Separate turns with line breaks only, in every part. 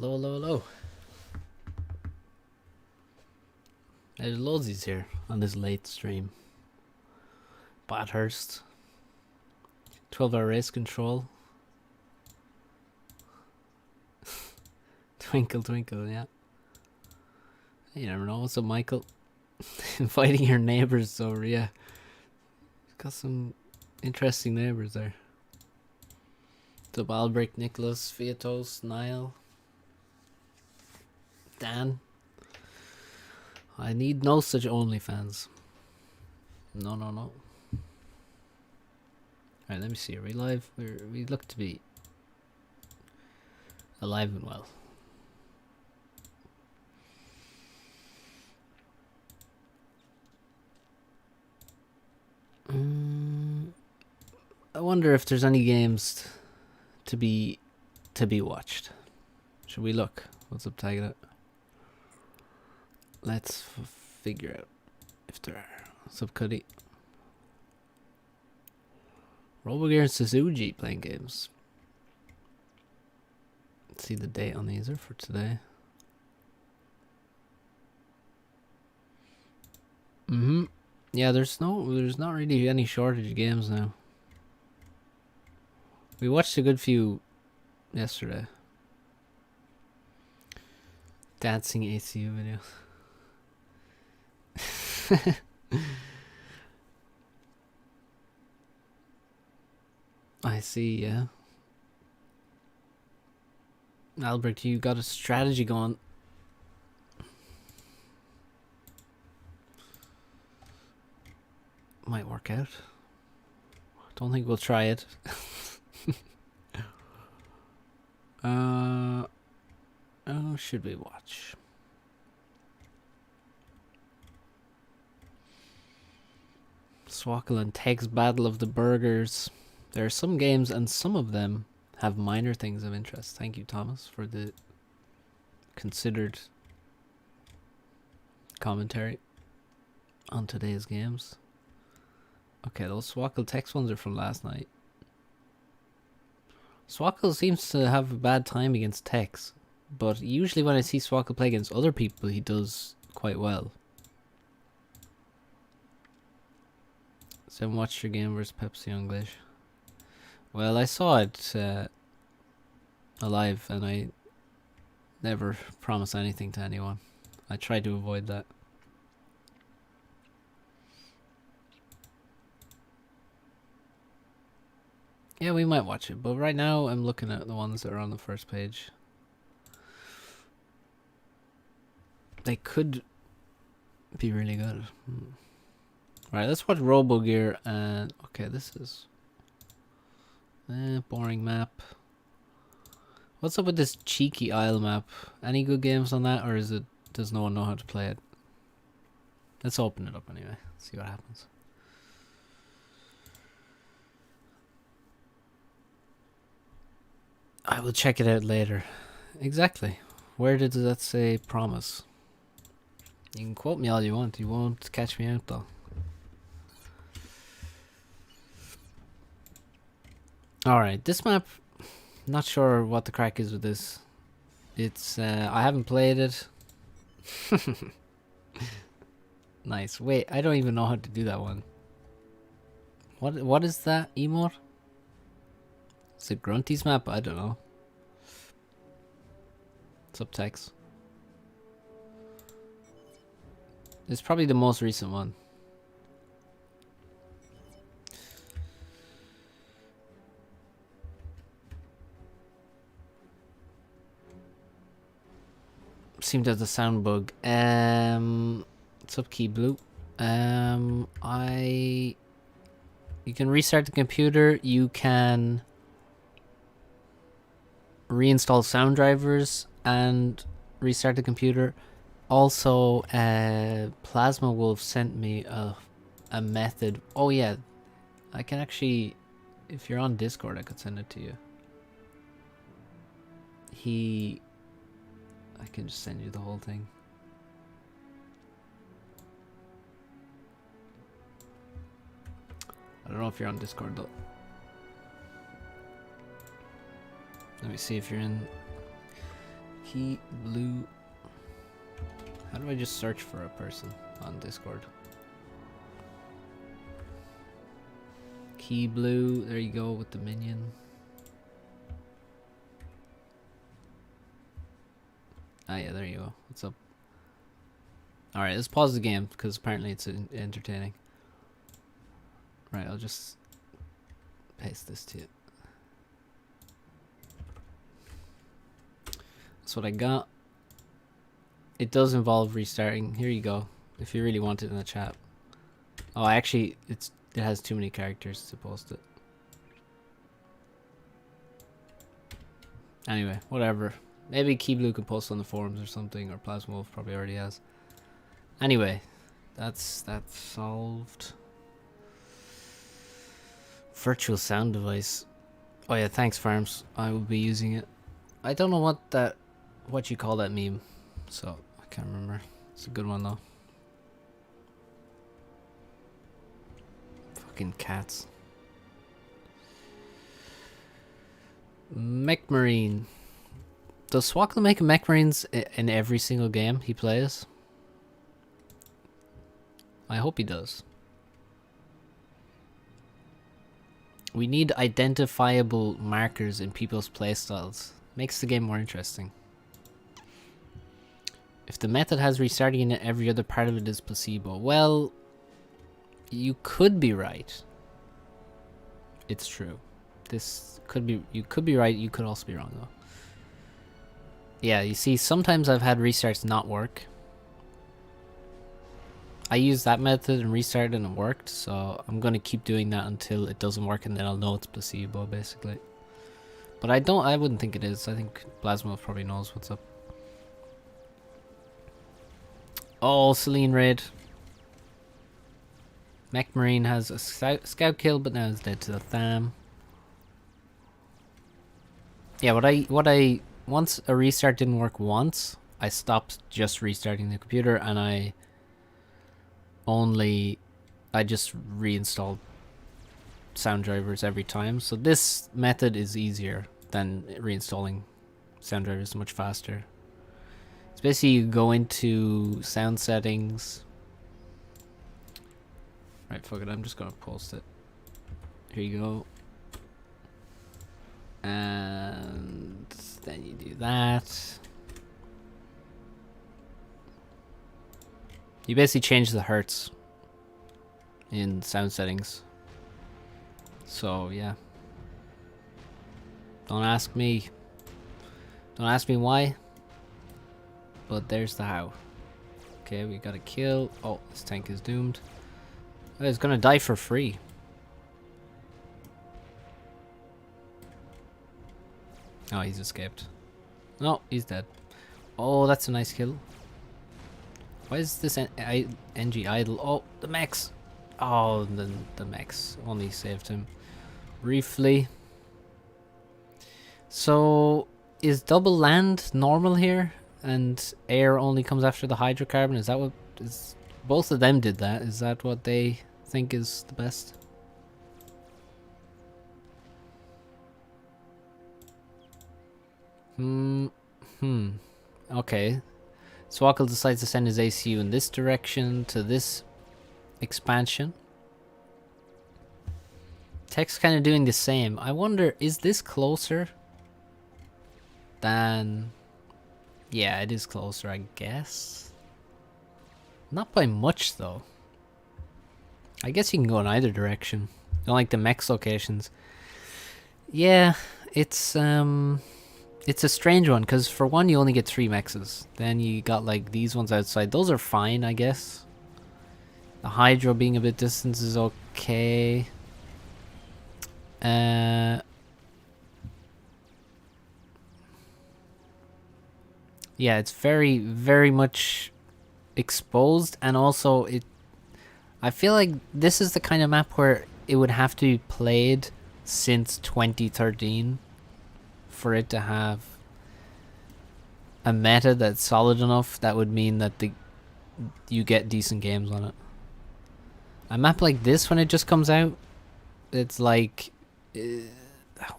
Hello, hello, hello. There's loads here on this late stream. Bathurst. 12-hour race control. Twinkle, twinkle, yeah. You never know. What's up, Michael? Inviting your neighbours over, yeah. Got some interesting neighbours there. The Balbrick, Nicholas, Fiatos, Niall, Dan. I need no such OnlyFans. No, no, no. Alright, let me see. Are we live? We look to be alive and well. I wonder if there's any games to be watched. Should we look? What's up, Tagada? Let's figure out if there are. What's up, Cuddy? Robogear and Suzuki playing games. Let's see the date on these are for today. Yeah, there's not really any shortage of games now. We watched a good few yesterday. Dancing ACU videos. I see, yeah. Albert, you got a strategy going. Might work out. Don't think we'll try it. Oh, should we watch? Swako and Teg's Battle of the Burgers. There are some games, and some of them have minor things of interest. Thank you, Thomas, for the considered commentary on today's games. Okay, those Swako Tex ones are from last night. Swako seems to have a bad time against Tex, but usually when I see Swako play against other people, he does quite well. So watch your game versus Pepsi English. Well, I saw it alive, and I never promise anything to anyone. I try to avoid that. Yeah, we might watch it, but right now I'm looking at the ones that are on the first page. They could be really good. Right, let's watch Robogear and... Okay, this is... boring map. What's up with this cheeky Isle map? Any good games on that, or is it... Does no one know how to play it? Let's open it up anyway. See what happens. I will check it out later. Exactly. Where did that say promise? You can quote me all you want. You won't catch me out though. Alright, this map, not sure what the crack is with this. It's, I haven't played it. Nice. Wait, I don't even know how to do that one. What is that emote? Is it Grunty's map? I don't know. Subtext. It's probably the most recent one. Seemed to have the sound bug. What's up, Key Blue? You can restart the computer. You can reinstall sound drivers and restart the computer. Also, Plasma Wolf sent me a method. Oh yeah, I can actually, if you're on Discord, I could send it to you. I can just send you the whole thing. I don't know if you're on Discord though. Let me see if you're in. Key blue. How do I just search for a person on Discord? Key blue. There you go with the minion. Ah, yeah, there you go. What's up? Alright, let's pause the game because apparently it's entertaining. Right, I'll just paste this to you. That's what I got. It does involve restarting. Here you go. If you really want it in the chat. Oh, actually, it has too many characters to post it. Anyway, whatever. Maybe Key Blue can post on the forums or something, or Plasma Wolf probably already has. Anyway, that's solved. Virtual sound device. Oh yeah, thanks Farms. I will be using it. I don't know what you call that meme, so I can't remember. It's a good one though. Fucking cats. Mech Marine. Does Swako make mech marines in every single game he plays? I hope he does. We need identifiable markers in people's playstyles. Makes the game more interesting. If the method has restarting it, every other part of it is placebo. Well, you could be right. It's true. This could be, you could be right, you could also be wrong though. Yeah, you see, sometimes I've had restarts not work. I used that method and restarted and it worked, so I'm gonna keep doing that until it doesn't work and then I'll know it's placebo basically. But I wouldn't think it is. I think Plasma probably knows what's up. Oh, Celine Raid. Mech Marine has a scout kill, but now it's dead to the Tham. Yeah, once a restart didn't work once, I stopped just restarting the computer and I just reinstalled sound drivers every time. So this method is easier than reinstalling sound drivers, much faster. It's basically you go into sound settings. Right, fuck it, I'm just gonna post it. Here you go. And then you do that. You basically change the hertz in sound settings. So yeah. Don't ask me why. But there's the how. Okay, we got a kill. Oh, this tank is doomed. Oh, it's gonna die for free. Oh, he's escaped. No, he's dead. Oh, that's a nice kill. Why is this NG idle? Oh, the mechs. Oh, the mechs only saved him briefly. So, is double land normal here? And air only comes after the hydrocarbon? Is that what is... Both of them did that. Is that what they think is the best? Okay. Swako decides to send his ACU in this direction to this expansion. Tech's kind of doing the same. I wonder, is this closer than... Yeah, it is closer, I guess. Not by much, though. I guess you can go in either direction. Don't like the mechs locations. Yeah, it's a strange one, because for one, you only get 3 mexes. Then you got, like, these ones outside. Those are fine, I guess. The Hydro being a bit distant is okay. Yeah, it's very, very much exposed, and also I feel like this is the kind of map where it would have to be played since 2013 for it to have a meta that's solid enough that would mean that you get decent games on it. A map like this, when it just comes out, it's like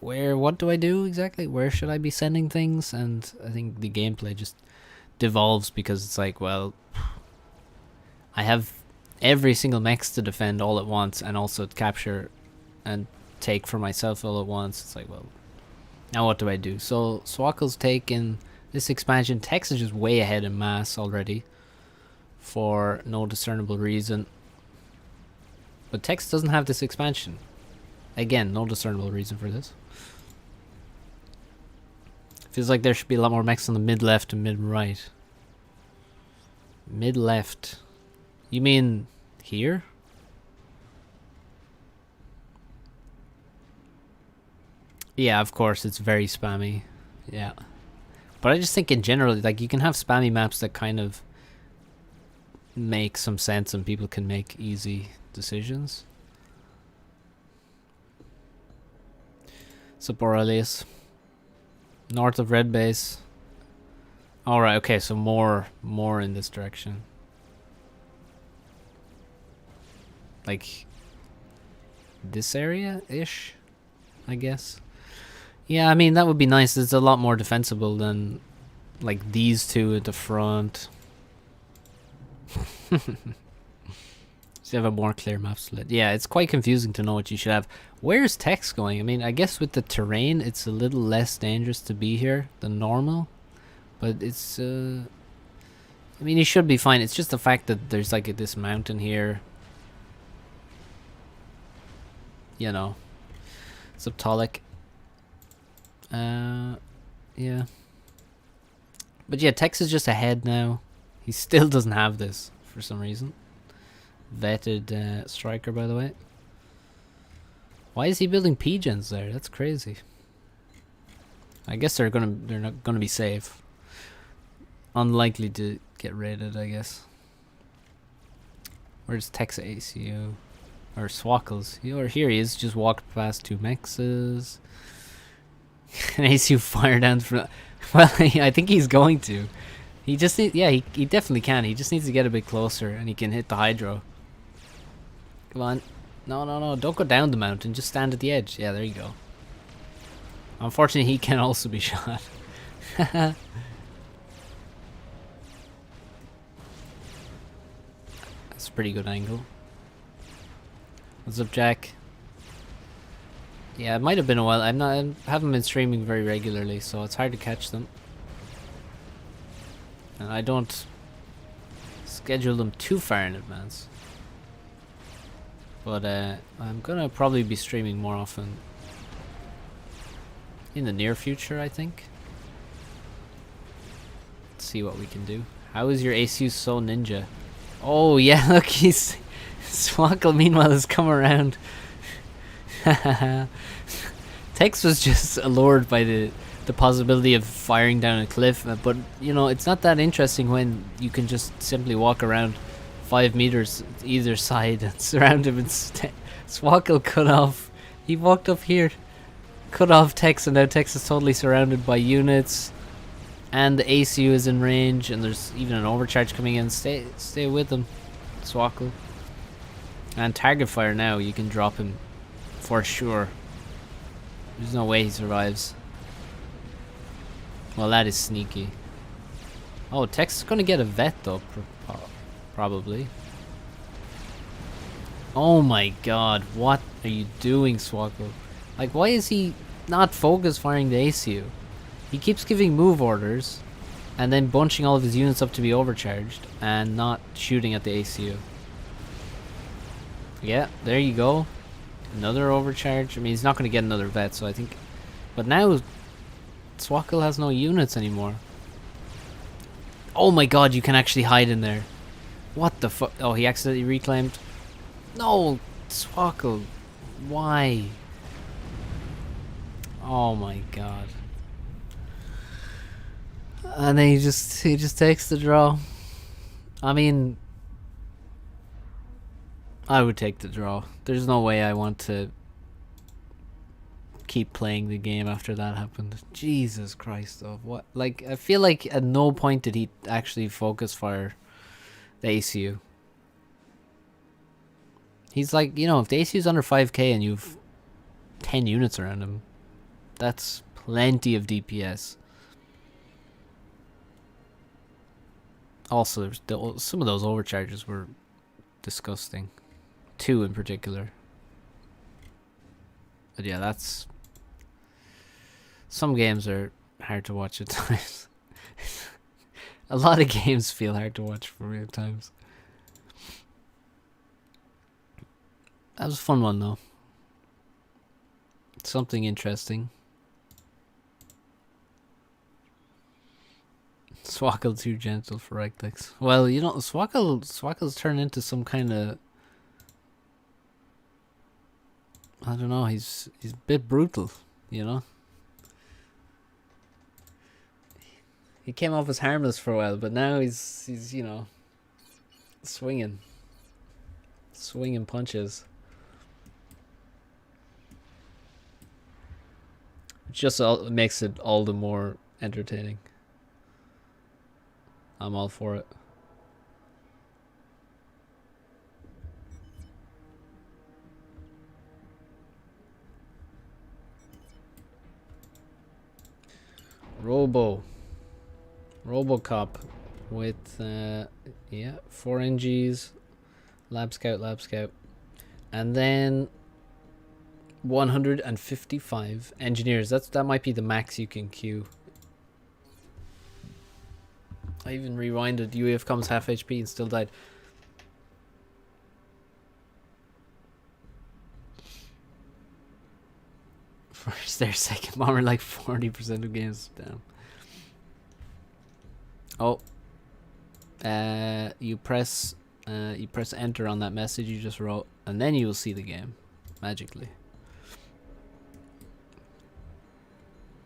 what do I do exactly? Where should I be sending things? And I think the gameplay just devolves because it's like, well, I have every single mechs to defend all at once and also to capture and take for myself all at once. It's like, well, now what do I do? So Swako's taken this expansion. Tex is just way ahead in mass already for no discernible reason. But Tex doesn't have this expansion. Again, no discernible reason for this. Feels like there should be a lot more mechs on the mid left and mid right. Mid left. You mean here? Yeah, of course, it's very spammy. Yeah. But I just think in general, like, you can have spammy maps that kind of make some sense and people can make easy decisions. Sup, Aurelius? North of red base. Alright, okay, so more in this direction. Like this area-ish, I guess. Yeah, I mean, that would be nice. It's a lot more defensible than like these two at the front. So you have a more clear map split. Yeah, it's quite confusing to know what you should have. Where's Tex going? I mean, I guess with the terrain, it's a little less dangerous to be here than normal. But it's, I mean, he should be fine. It's just the fact that there's like this mountain here. You know. Subtolic. Yeah. But yeah, Tex is just ahead now. He still doesn't have this for some reason. Vetted striker, by the way. Why is he building P-gens there? That's crazy. I guess they're not gonna be safe. Unlikely to get raided, I guess. Where's Tex ACU? Or Swackles? Or here he is, just walked past two mexes. An ACU fire down from. Well, I think he's going to. He just needs. Yeah, he definitely can. He just needs to get a bit closer, and he can hit the hydro. Come on. No. Don't go down the mountain. Just stand at the edge. Yeah, there you go. Unfortunately, he can also be shot. That's a pretty good angle. What's up, Jack? Yeah, it might have been a while. I haven't been streaming very regularly, so it's hard to catch them. And I don't schedule them too far in advance. But I'm gonna probably be streaming more often in the near future, I think. Let's see what we can do. How is your ACU so ninja? Oh yeah, look, he's Swako meanwhile has come around. Tex was just allured by the possibility of firing down a cliff, but you know, it's not that interesting when you can just simply walk around 5 meters either side and surround him. Swako cut off. He walked up here, cut off Tex, and now Tex is totally surrounded by units, and the ACU is in range, and there's even an overcharge coming in. Stay with him, Swako. And target fire now, you can drop him for sure. There's no way he survives. Well, that is sneaky. Oh, Tex is gonna get a vet though, probably. Oh my god, what are you doing, Swako? Like, why is he not focus firing the ACU? He keeps giving move orders and then bunching all of his units up to be overcharged and not shooting at the ACU. Yeah, there you go. Another overcharge. I mean, he's not going to get another vet, so I think. But now, Swako has no units anymore. Oh my god, you can actually hide in there. What the fuck? Oh, he accidentally reclaimed. No, Swako. Why? Oh my god. And then he just takes the draw. I mean, I would take the draw. There's no way I want to keep playing the game after that happened. Jesus Christ, though. What? Like, I feel like at no point did he actually focus fire the ACU. He's like, you know, if the ACU's under 5k and you've 10 units around him, That's plenty of DPS. Also, some of those overcharges were disgusting. 2 in particular. But yeah, that's... Some games are hard to watch at times. A lot of games feel hard to watch for me at times. That was a fun one though. Something interesting. Swako too gentle for right clicks. Well, you know, Swako's turned into some kind of... I don't know, he's a bit brutal, you know? He came off as harmless for a while, but now he's you know, swinging punches. It just makes it all the more entertaining. I'm all for it. Robocop with yeah, 4 NGs, Lab Scout, and then 155 engineers. That might be the max you can queue. I even rewinded. UEF comes half HP and still died. First there, second bomber, like 40% of games. Damn. Oh, you press enter on that message you just wrote, and then you will see the game magically.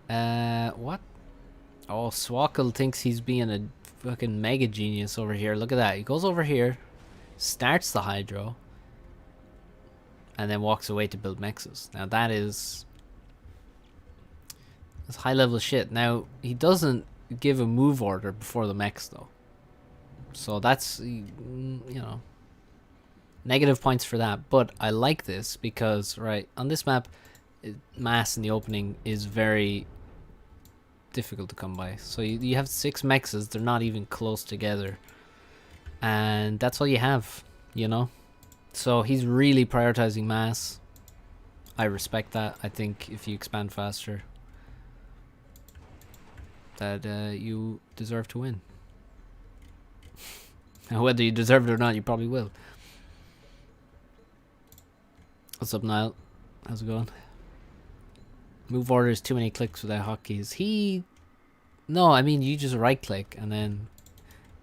What? Oh, Swako thinks he's being a fucking mega genius over here. Look at that. He goes over here, starts the hydro, and then walks away to build mexes. Now that's high level shit. Now he doesn't give a move order before the mechs though, so that's, you know, negative points for that. But I like this because, right, on this map, mass in the opening is very difficult to come by. So you have 6 mexes, they're not even close together, and that's all you have, you know. So he's really prioritizing mass. I respect that. I think if you expand faster, that you deserve to win. Now, whether you deserve it or not, you probably will. What's up, Niall? How's it going? Move orders, too many clicks without hotkeys. No, I mean, you just right click and then...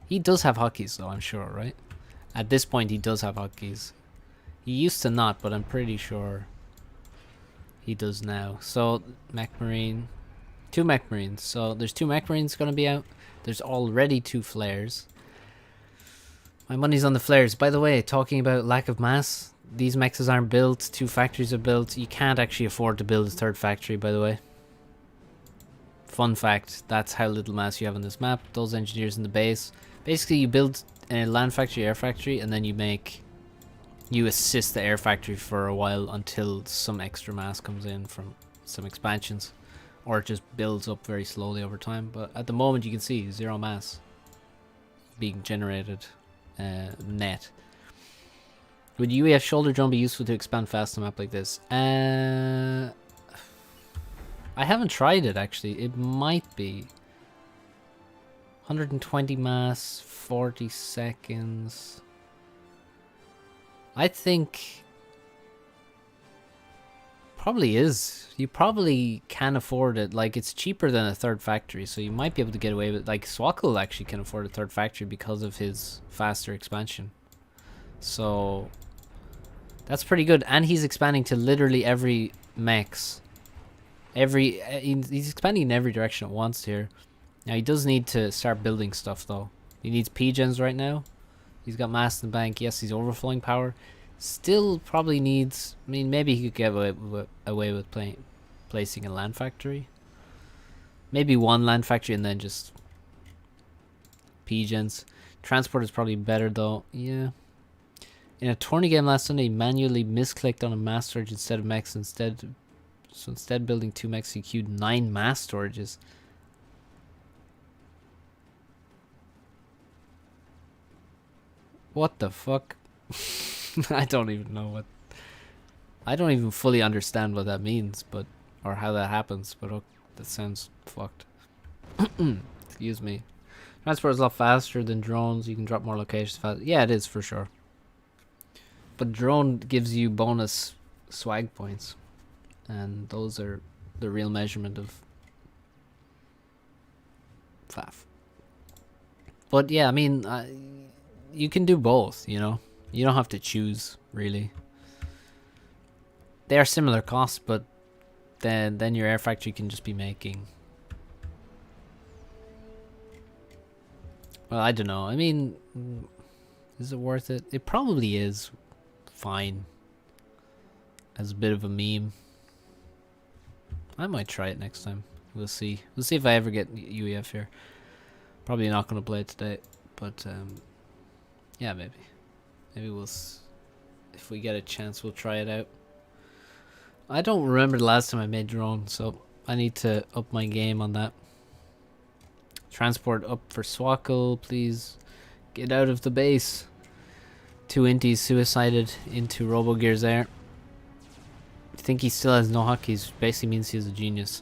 He does have hotkeys though, I'm sure, right? At this point, he does have hotkeys. He used to not, but I'm pretty sure he does now. So, Mech Marine... 2 Mech Marines. So there's 2 Mech Marines going to be out. There's already 2 flares. My money's on the flares. By the way, talking about lack of mass, these mexes aren't built. 2 factories are built. You can't actually afford to build a 3rd factory, by the way. Fun fact, that's how little mass you have on this map. Those engineers in the base. Basically, you build a land factory, air factory, and then you assist the air factory for a while until some extra mass comes in from some expansions. Or it just builds up very slowly over time. But at the moment, you can see 0 mass being generated net. Would UEF shoulder drone be useful to expand fast a map like this? I haven't tried it, actually. It might be. 120 mass, 40 seconds. I think... Probably is. You probably can afford it. Like, it's cheaper than a 3rd factory, so you might be able to get away with it. Like, Swako actually can afford a 3rd factory because of his faster expansion. So that's pretty good. And he's expanding to literally every mechs. He's expanding in every direction at once here. Now he does need to start building stuff though. He needs P-gens right now. He's got mass in the bank. Yes, he's overflowing power. Still probably needs... I mean, maybe he could get away with placing a land factory. Maybe 1 land factory and then just P-gens. Transport is probably better though. Yeah. In a tourney game last Sunday, he manually misclicked on a mass surge instead of mechs. Instead So instead building 2 mechs, he queued 9 mass storages. What the fuck? I don't even know what... I don't even fully understand what that means, but... Or how that happens, but that sounds fucked. Excuse me. Transport is a lot faster than drones. You can drop more locations fast. Yeah, it is for sure. But drone gives you bonus swag points. And those are the real measurement of faff. But yeah, I mean, you can do both, you know? You don't have to choose, really. They are similar costs, but then your air factory can just be making... Well, I don't know. I mean, is it worth it? It probably is fine. As a bit of a meme. I might try it next time. We'll see. We'll see if I ever get UEF here. Probably not going to play it today. But, yeah, maybe. Maybe we'll... If we get a chance, we'll try it out. I don't remember the last time I made drone, so I need to up my game on that. Transport up for Swako, please. Get out of the base. 2 inties suicided into RoboGear's air. I think he still has no hotkeys. Basically means he's a genius.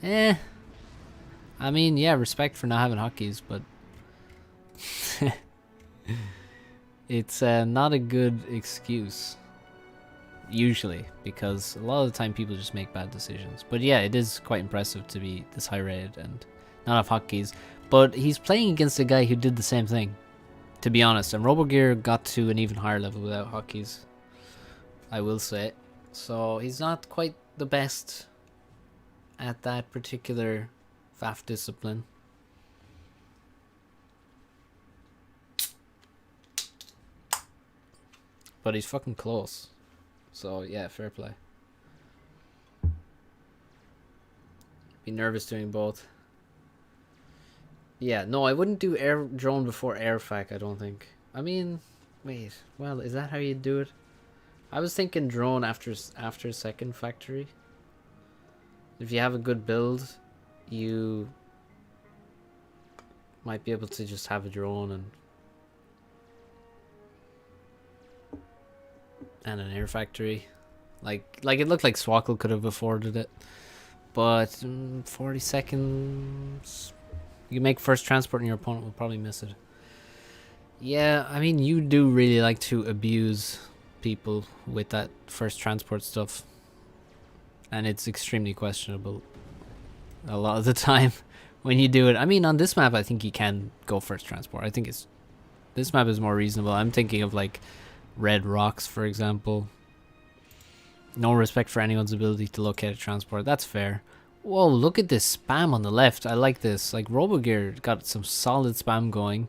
I mean, yeah, respect for not having hotkeys, but... it's not a good excuse. Usually, because a lot of the time people just make bad decisions. But yeah, it is quite impressive to be this high rated and not have hotkeys. But he's playing against a guy who did the same thing, to be honest. And RoboGear got to an even higher level without hotkeys, I will say. So he's not quite the best at that particular FAF discipline. But he's fucking close. So yeah, fair play. Be nervous doing both. Yeah, no, I wouldn't do air drone before airfac, I don't think. I mean, wait, well, is that how you do it? I was thinking drone after second factory. If you have a good build, you might be able to just have a drone and an air factory. Like it looked like Swako could have afforded it. But 40 seconds... You make first transport and your opponent will probably miss it. Yeah, I mean, you do really like to abuse people with that first transport stuff. And it's extremely questionable a lot of the time when you do it. I mean, on this map, I think you can go first transport. I think this map is more reasonable. I'm thinking of like Red Rocks, for example. No respect for anyone's ability to locate a transport. That's fair. Whoa, look at this spam on the left. I like this. Like, RoboGear got some solid spam going.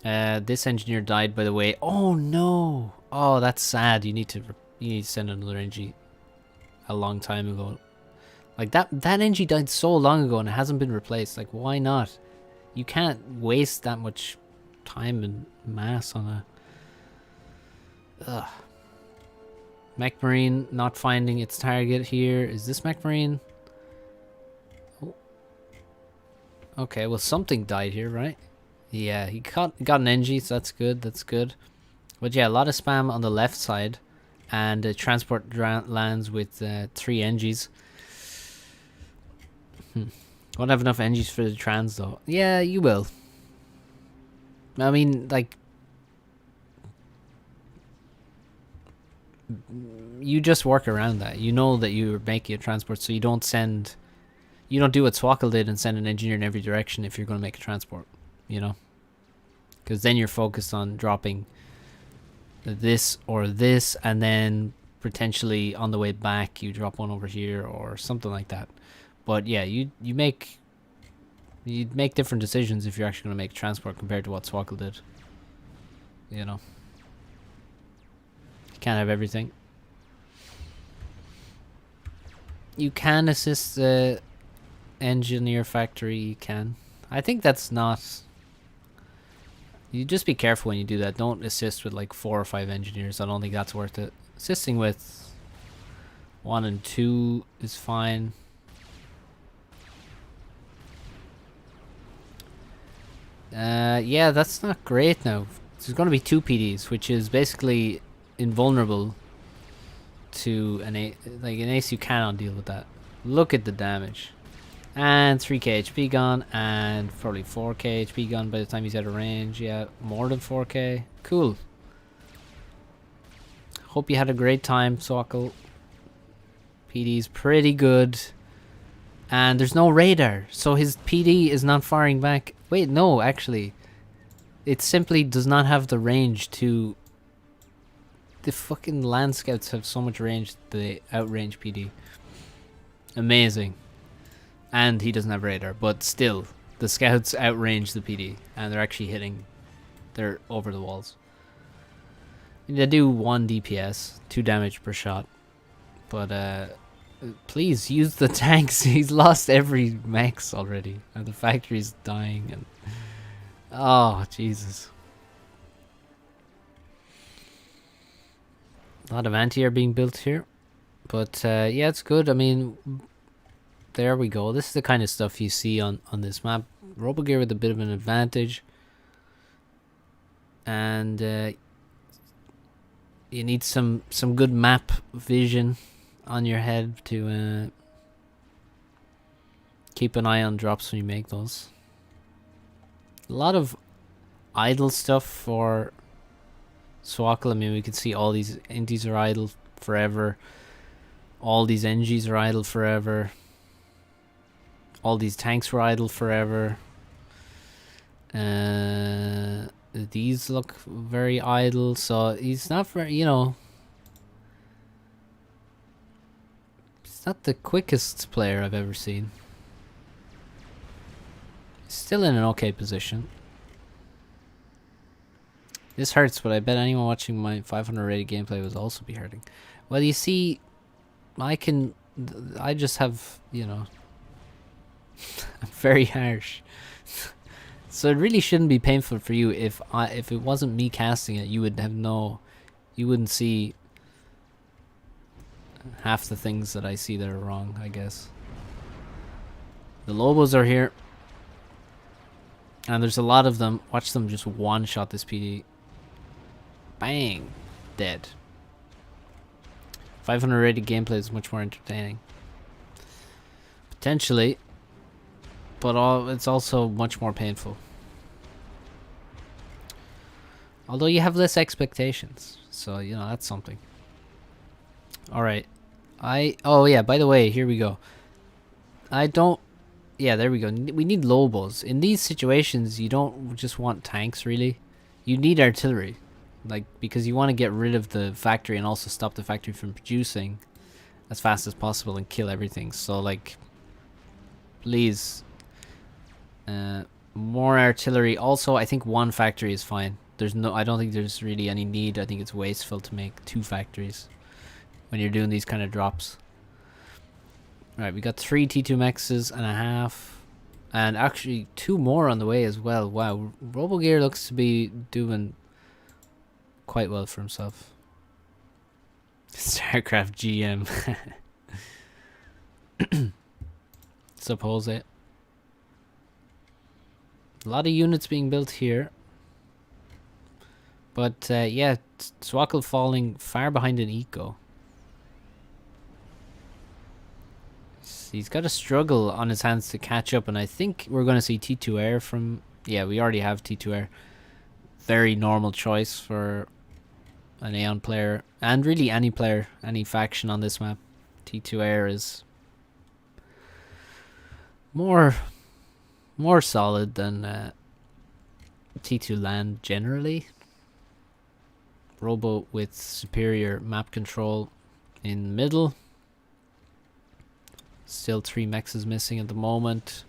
This engineer died, by the way. Oh, no. Oh, that's sad. You need to send another NG a long time ago. Like, that NG died so long ago and it hasn't been replaced. Like, why not? You can't waste that much time and mass on a... Ugh. Mech Marine not finding its target here. Is this Mech Marine? Oh. Okay, well something died here, right? Yeah, he got an NG, so that's good, that's good. But yeah, a lot of spam on the left side. And transport lands with 3 NGs. Won't have enough NGs for the trans though. Yeah, you will. I mean, like... You just work around that. You know that you're making a transport, so you don't do what Swakle did and send an engineer in every direction if you're going to make a transport, you know? Because then you're focused on dropping this or this, and then potentially on the way back you drop one over here or something like that. But yeah, you make different decisions if you're actually going to make transport compared to what Swakle did, you know? Can't have everything. You can assist the engineer factory, you can. I think that's not... You just be careful when you do that. Don't assist with like 4 or 5 engineers. I don't think that's worth it. Assisting with 1 and 2 is fine. Yeah, that's not great now. There's going to be 2 PDs, which is basically invulnerable to an ace. Like an ace, you cannot deal with that. Look at the damage. And 3k HP gone, and probably 4k HP gone by the time he's out of range. Yeah, more than 4k. Cool. Hope you had a great time, Swako. PD's pretty good. And there's no radar, so his PD is not firing back. Wait, no, actually. It simply does not have the range to... The fucking land scouts have so much range, they outrange PD. Amazing. And he doesn't have radar, but still, the scouts outrange the PD, and they're actually hitting. They're over the walls. They do 1 DPS, 2 damage per shot. But, please use the tanks. He's lost every max already, and the factory's dying, and... Oh, Jesus. A lot of anti are being built here. But, yeah, it's good. I mean... There we go. This is the kind of stuff you see on this map. RoboGear with a bit of an advantage. And you need some good map vision on your head to keep an eye on drops when you make those. A lot of idle stuff for Swako. I mean, we can see all these inties are idle forever. All these NGs are idle forever. All these tanks were idle forever. These look very idle, so he's not very, you know... He's not the quickest player I've ever seen. He's still in an okay position. This hurts, but I bet anyone watching my 500 rated gameplay would also be hurting. Well, you see, I just have, you know... I'm very harsh. So it really shouldn't be painful for you. If it wasn't me casting it, you would have you wouldn't see half the things that I see that are wrong, I guess. The Lobos are here. And there's a lot of them. Watch them just one-shot this PD. Bang. Dead. 500 rated gameplay is much more entertaining. Potentially. But it's also much more painful. Although you have less expectations. So, you know, that's something. Alright. Oh yeah, by the way, here we go. Yeah, there we go. We need Lobos. In these situations, you don't just want tanks, really. You need artillery. Like, because you want to get rid of the factory and also stop the factory from producing as fast as possible and kill everything. So, like, please... more artillery. Also, I think 1 factory is fine. I don't think there's really any need. I think it's wasteful to make 2 factories when you're doing these kind of drops. Alright, we got 3 T2 mexes and a half. And actually 2 more on the way as well. Wow, RoboGear looks to be doing quite well for himself. StarCraft GM. Suppose it. A lot of units being built here. But, yeah, Swako falling far behind in eco. He's got a struggle on his hands to catch up, and I think we're going to see T2 Air from... Yeah, we already have T2 Air. Very normal choice for an Aeon player, and really any player, any faction on this map. T2 Air is more solid than T2 Land generally. Robo with superior map control in the middle. Still 3 mexes missing at the moment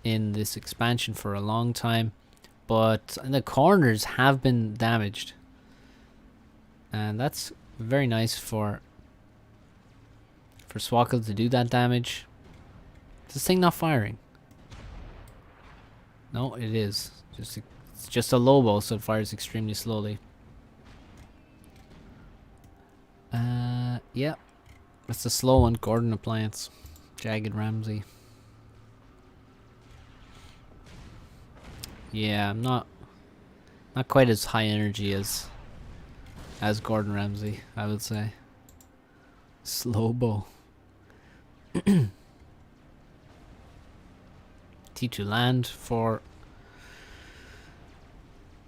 in this expansion for a long time. But the corners have been damaged. And that's very nice for Swako to do that damage. Is this thing not firing? No, it is. It's just a Lobo, so it fires extremely slowly. Yeah. That's the slow one, Gordon Appliance. Jagged Ramsey. Yeah, I'm not quite as high energy as Gordon Ramsay, I would say. Slowbo. T2 land for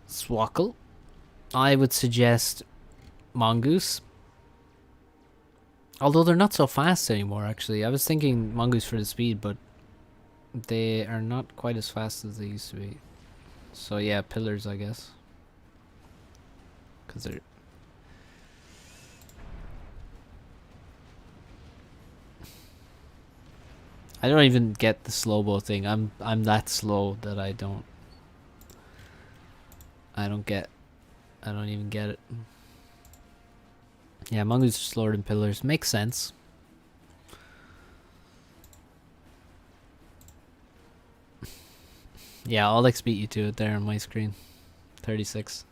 Swako. I would suggest Mongoose. Although they're not so fast anymore, actually. I was thinking Mongoose for the speed, but they are not quite as fast as they used to be. So yeah, pillars, I guess. Because they're... I don't even get the slowbo thing. I'm that slow that I don't even get it. Yeah, Mongoose are slower than pillars. Makes sense. Yeah, I'll beat you to it there on my screen. 36.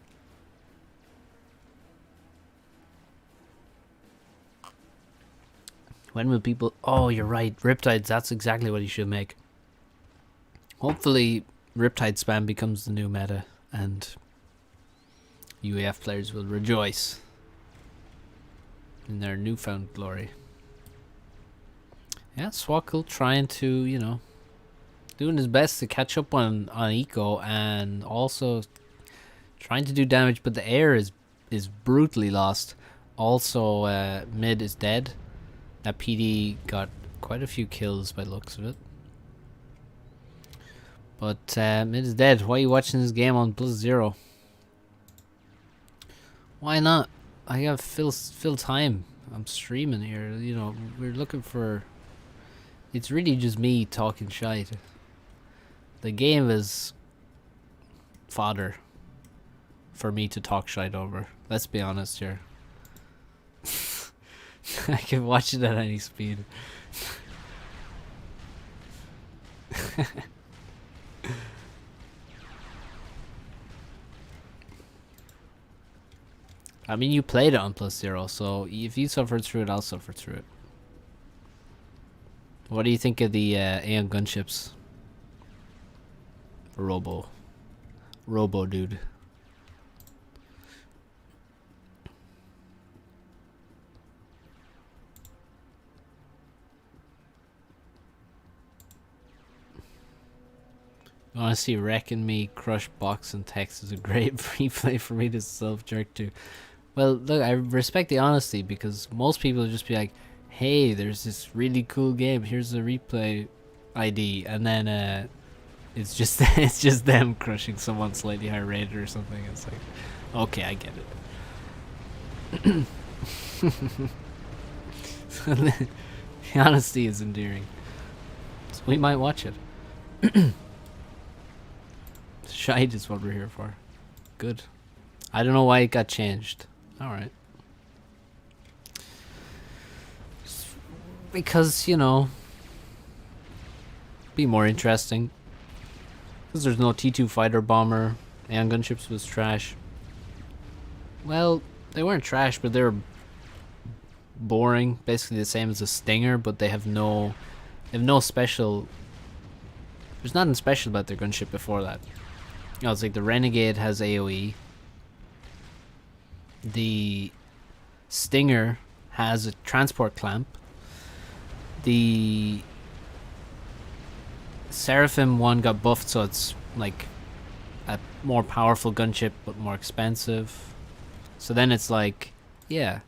When will people... Oh, you're right. Riptides, that's exactly what you should make. Hopefully, Riptide spam becomes the new meta, and UAF players will rejoice in their newfound glory. Yeah, Swako trying to, you know, doing his best to catch up on eco, and also trying to do damage, but the air is brutally lost. Also, mid is dead. That PD got quite a few kills by the looks of it. But mid is dead. Why are you watching this game on +0? Why not? I got fill time. I'm streaming here. You know, we're looking for... It's really just me talking shite. The game is fodder for me to talk shite over. Let's be honest here. I can watch it at any speed. I mean, you played it on +0, so if you suffered through it, I'll suffer through it. What do you think of the Aeon gunships? Robo dude. Honestly, Wrecking Me, Crush Box and Text is a great replay for me to self-jerk to. Well, look, I respect the honesty, because most people will just be like, hey, there's this really cool game, here's the replay ID, and then it's just it's just them crushing someone slightly higher rated or something. It's like, okay, I get it. The honesty is endearing. So we might watch it. Shite is what we're here for. Good. I don't know why it got changed. Alright. Because, you know, be more interesting. Because there's no T2 fighter bomber. And gunships was trash. Well, they weren't trash, but they were boring. Basically the same as a Stinger, but they have no special... There's nothing special about their gunship before that. You know, it's like the Renegade has AoE. The Stinger has a transport clamp. The Seraphim one got buffed, so it's like a more powerful gunship but more expensive. So then it's like, yeah.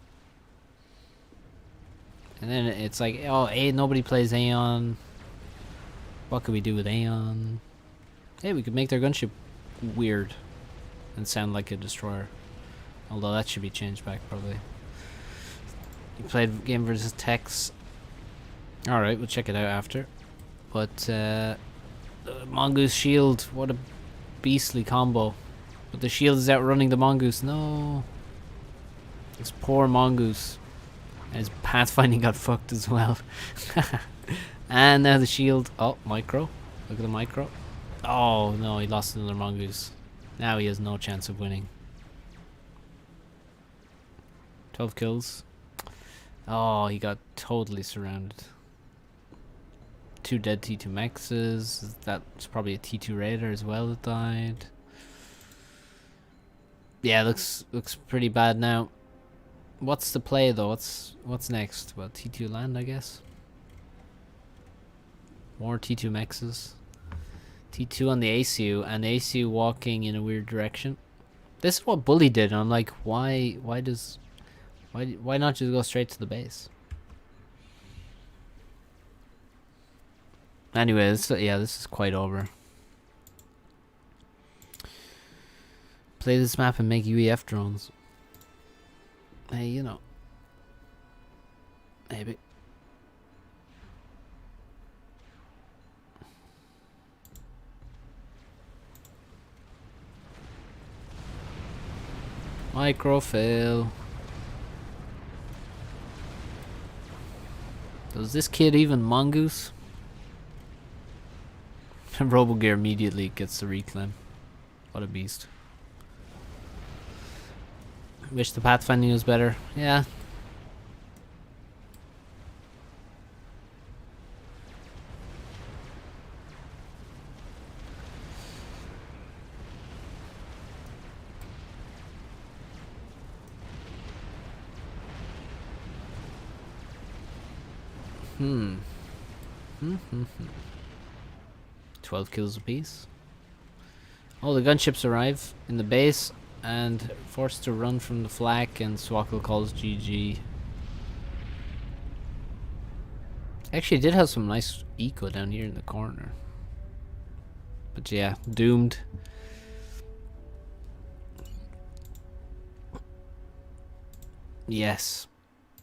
And then it's like, oh, nobody plays Aeon. What could we do with Aeon? Hey, we could make their gunship weird and sound like a destroyer. Although that should be changed back, probably. You played Game vs. Tex. Alright, we'll check it out after. But, Mongoose Shield, what a beastly combo. But the shield is outrunning the Mongoose. No. This poor Mongoose. And his pathfinding got fucked as well. And now the shield. Oh, micro. Look at the micro. Oh, no, he lost another Mongoose. Now he has no chance of winning. 12 kills. Oh, he got totally surrounded. 2 dead T2 Mexes. That's probably a T2 Raider as well that died. Yeah, looks pretty bad now. What's the play though? What's next? Well, T2 land, I guess. More T2 Mexes. T2 on the ACU, and ACU walking in a weird direction. This is what Bully did, and I'm like, why not just go straight to the base? Anyway, this is quite over. Play this map and make UEF drones. Hey, you know. Maybe. Microfail. Does this kid even mongoose? Robogear immediately gets the reclaim. What a beast. Wish the pathfinding was better. Yeah. Hmm. 12 kills apiece. Oh, the gunships arrive in the base and forced to run from the flak, and Swako calls GG. Actually, it did have some nice eco down here in the corner. But yeah, doomed. Yes.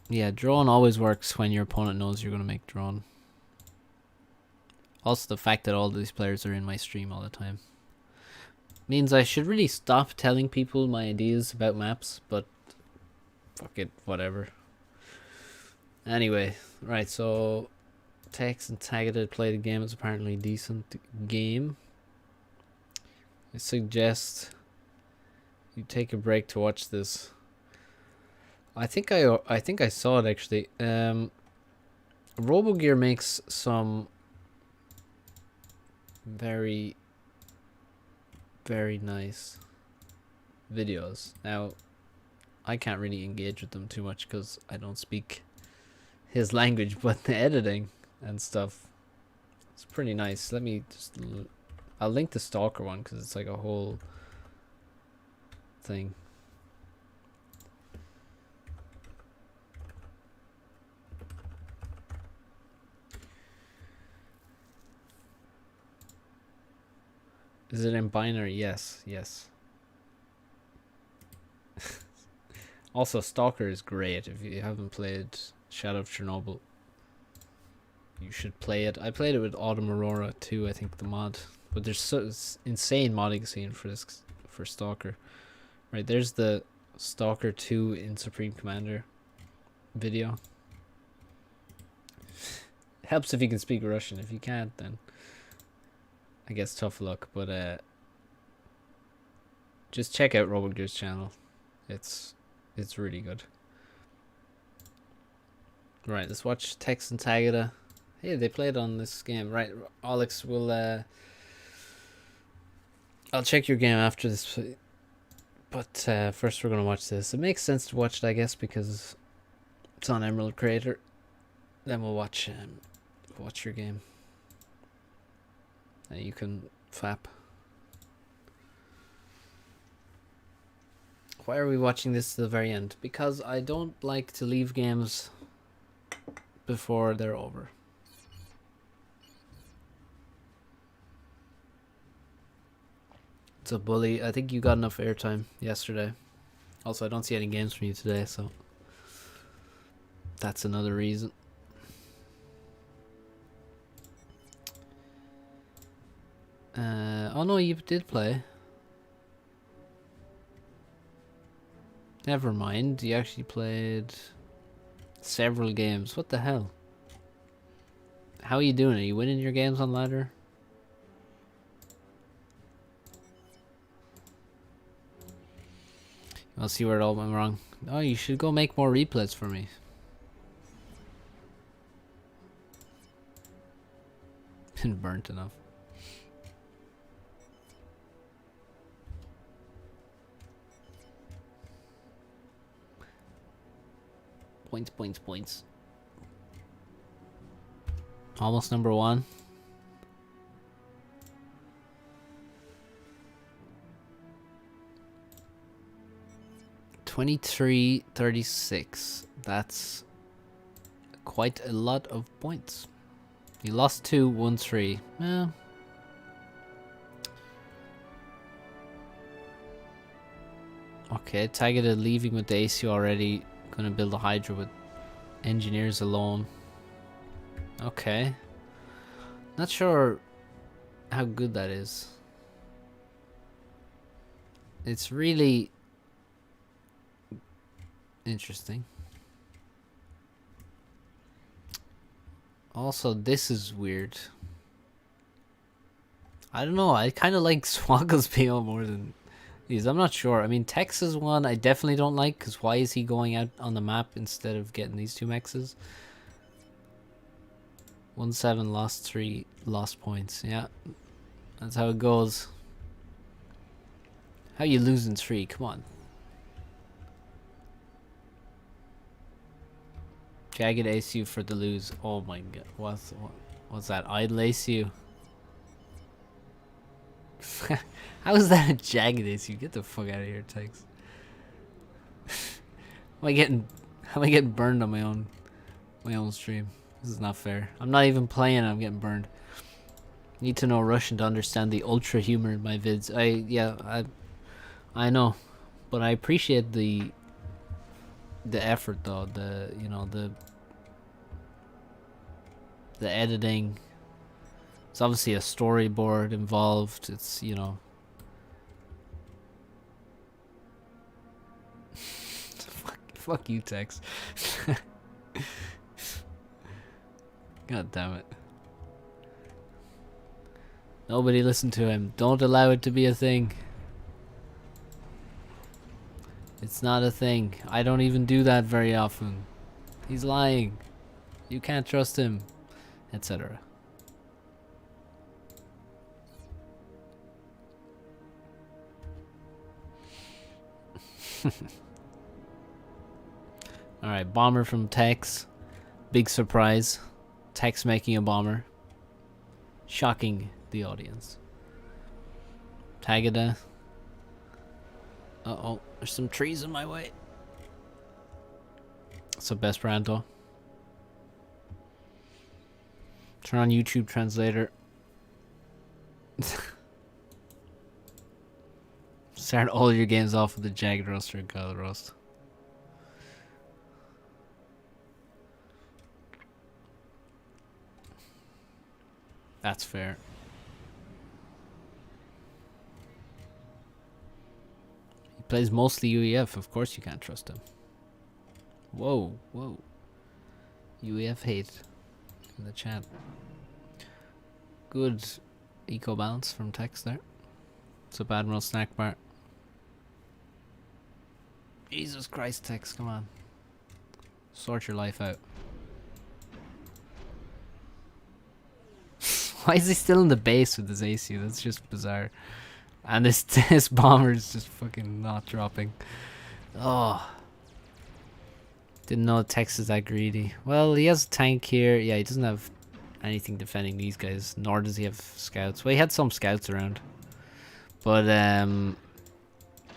Yeah, drone always works when your opponent knows you're going to make drone. Also, the fact that all these players are in my stream all the time means I should really stop telling people my ideas about maps, but fuck it, whatever. Anyway, right, so Tex and Tagada play the game. It's apparently a decent game. I suggest you take a break to watch this. I think I saw it actually. Robogear makes some very nice videos. Now, I can't really engage with them too much because I don't speak his language, but the editing and stuff, it's pretty nice. Let me just I'll link the Stalker one because it's like a whole thing. Is it in binary? Yes. Also, Stalker is great. If you haven't played Shadow of Chernobyl, you should play it. I played it with Autumn Aurora too, I think, the mod. But there's so insane modding scene for Stalker. Right, there's the Stalker 2 in Supreme Commander video. Helps if you can speak Russian. If you can't, then I guess tough luck. But just check out Robogear's channel. It's really good. Right, let's watch Tex and Tagada. Hey, they played on this game. Right, Alex will I'll check your game after this, but first we're gonna watch this. It makes sense to watch it, I guess, because it's on Emerald Creator. Then we'll watch your game, and you can fap. Why are we watching this to the very end? Because I don't like to leave games before they're over. It's a bully. I think you got enough airtime yesterday. Also, I don't see any games from you today, so that's another reason. Oh no, you did play. Never mind, you actually played several games. What the hell? How are you doing? Are you winning your games on ladder? I'll see where it all went wrong. Oh, you should go make more replays for me. been burnt enough. Points, points, points. Almost number one. $23.36. That's quite a lot of points. You lost 2, won 3. Yeah. Okay, Tagada leaving with the AC already. Gonna build a Hydra with engineers alone. Okay. Not sure how good that is. It's really interesting. Also, this is weird. I don't know. I kind of like Swako's PO more than these. I'm not sure. I mean, Texas one I definitely don't like, because why is he going out on the map instead of getting these 2 mexes? 1-7, lost 3, lost points. Yeah, that's how it goes. How you losing 3? Come on. Jagged ACU for the lose. Oh my god. What's that? Idle ACU. How is that a jagged ACU? Get the fuck out of here, Tex. Am I getting burned on my own stream? This is not fair. I'm not even playing, I'm getting burned. Need to know Russian to understand the ultra humor in my vids. I know. But I appreciate the effort though, the editing. It's obviously a storyboard involved. It's, fuck you, Tex. God damn it. Nobody listen to him. Don't allow it to be a thing. It's not a thing. I don't even do that very often. He's lying. You can't trust him. Etc. Alright, bomber from Tex. Big surprise. Tex making a bomber. Shocking the audience. Tagada. Uh-oh, there's some trees in my way. So Besperanto. Turn on YouTube translator. Start all your games off with the Jagged Roast or Guile Roast. That's fair. He plays mostly UEF. Of course you can't trust him. Whoa, whoa. UEF hate in the chat. Good eco balance from Tex there. What's up, Admiral Snack Bar? Jesus Christ, Tex, come on. Sort your life out. Why is he still in the base with his AC? That's just bizarre. And this bomber is just fucking not dropping. Oh. Didn't know Tex is that greedy. Well, he has a tank here. Yeah, he doesn't have anything defending these guys. Nor does he have scouts. Well, he had some scouts around. But,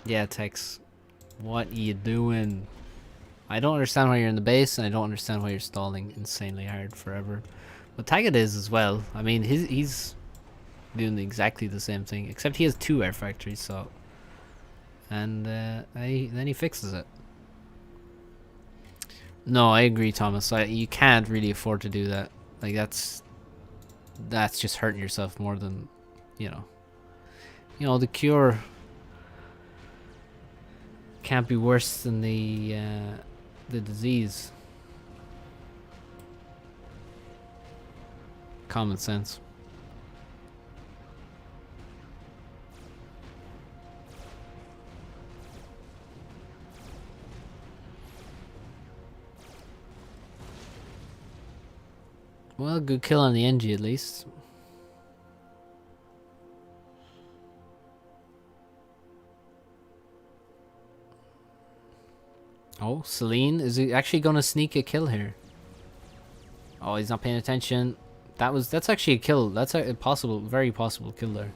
yeah, Tex. What are you doing? I don't understand why you're in the base, and I don't understand why you're stalling insanely hard forever. But Tagada is as well. I mean, he's doing exactly the same thing, except he has 2 air factories, so... And, then he fixes it. No, I agree, Thomas. You can't really afford to do that. Like, that's just hurting yourself more than, you know, the cure can't be worse than the disease. Common sense. Well, good kill on the NG at least. Oh, Celine, is he actually gonna sneak a kill here? Oh, he's not paying attention. That's actually a kill. That's a possible, very possible kill there.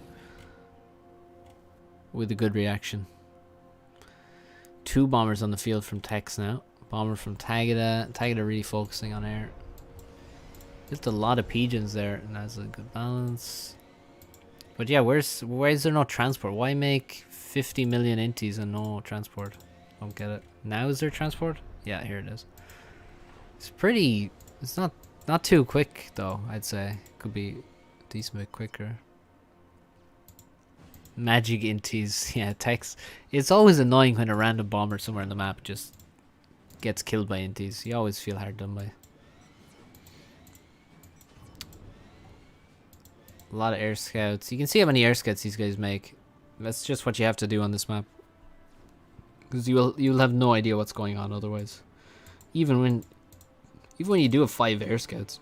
With a good reaction. 2 bombers on the field from Tex now. Bomber from Tagada. Tagada really focusing on air. Just a lot of pigeons there, and that's a good balance. But yeah, why is there no transport? Why make 50 million inties and no transport? Don't get it. Now is there transport? Yeah, here it is. It's pretty. It's not too quick though. I'd say could be a decent bit quicker. Magic inties, yeah. Text. It's always annoying when a random bomber somewhere on the map just gets killed by inties. You always feel hard done by. A lot of air scouts. You can see how many air scouts these guys make. That's just what you have to do on this map. Because you'll have no idea what's going on otherwise. Even when you do have 5 air scouts,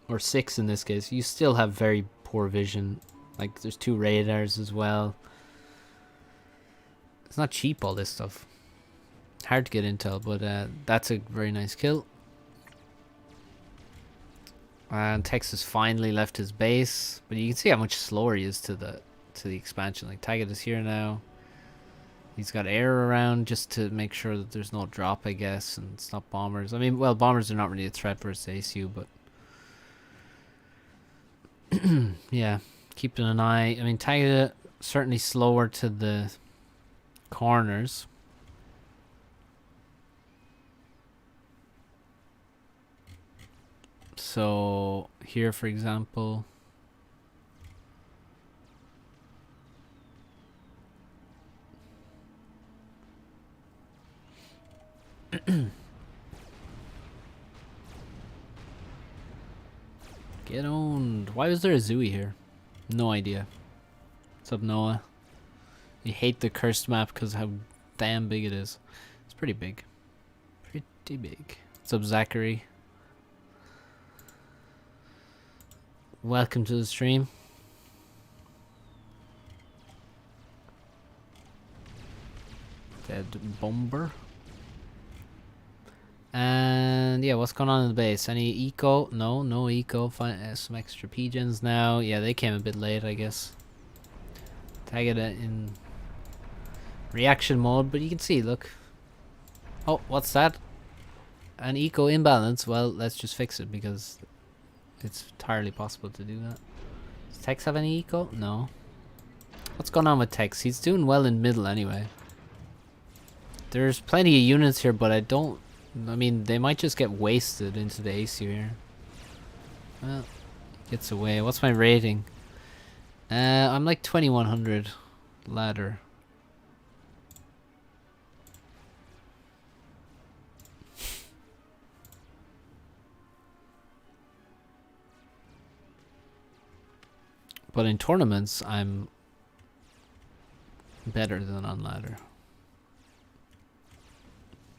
or 6 in this case, you still have very poor vision. Like there's 2 radars as well. It's not cheap, all this stuff. Hard to get intel, but that's a very nice kill. And Texas finally left his base, but you can see how much slower he is to the expansion. Like Tagada is here now. He's got air around just to make sure that there's no drop, I guess, and stop bombers. I mean, well, bombers are not really a threat versus ACU, but yeah, keeping an eye. I mean, Tagada certainly slower to the corners. So here, for example, get owned. Why was there a Zooey here? No idea. What's up, Noah? You hate the cursed map because how damn big it is. It's pretty big. Pretty big. What's up, Zachary? Welcome to the stream. Dead bomber. And yeah, what's going on in the base? Any eco? No eco. Find some extra pigeons now. Yeah, they came a bit late, I guess. Tagada in reaction mode, but you can see, look. Oh, what's that? An eco imbalance. Well, let's just fix it because it's entirely possible to do that. Does Tex have any eco? No. What's going on with Tex? He's doing well in middle anyway. There's plenty of units here, but I mean, they might just get wasted into the ACU here. Well, gets away. What's my rating? I'm like 2100 ladder. But in tournaments, I'm better than on ladder.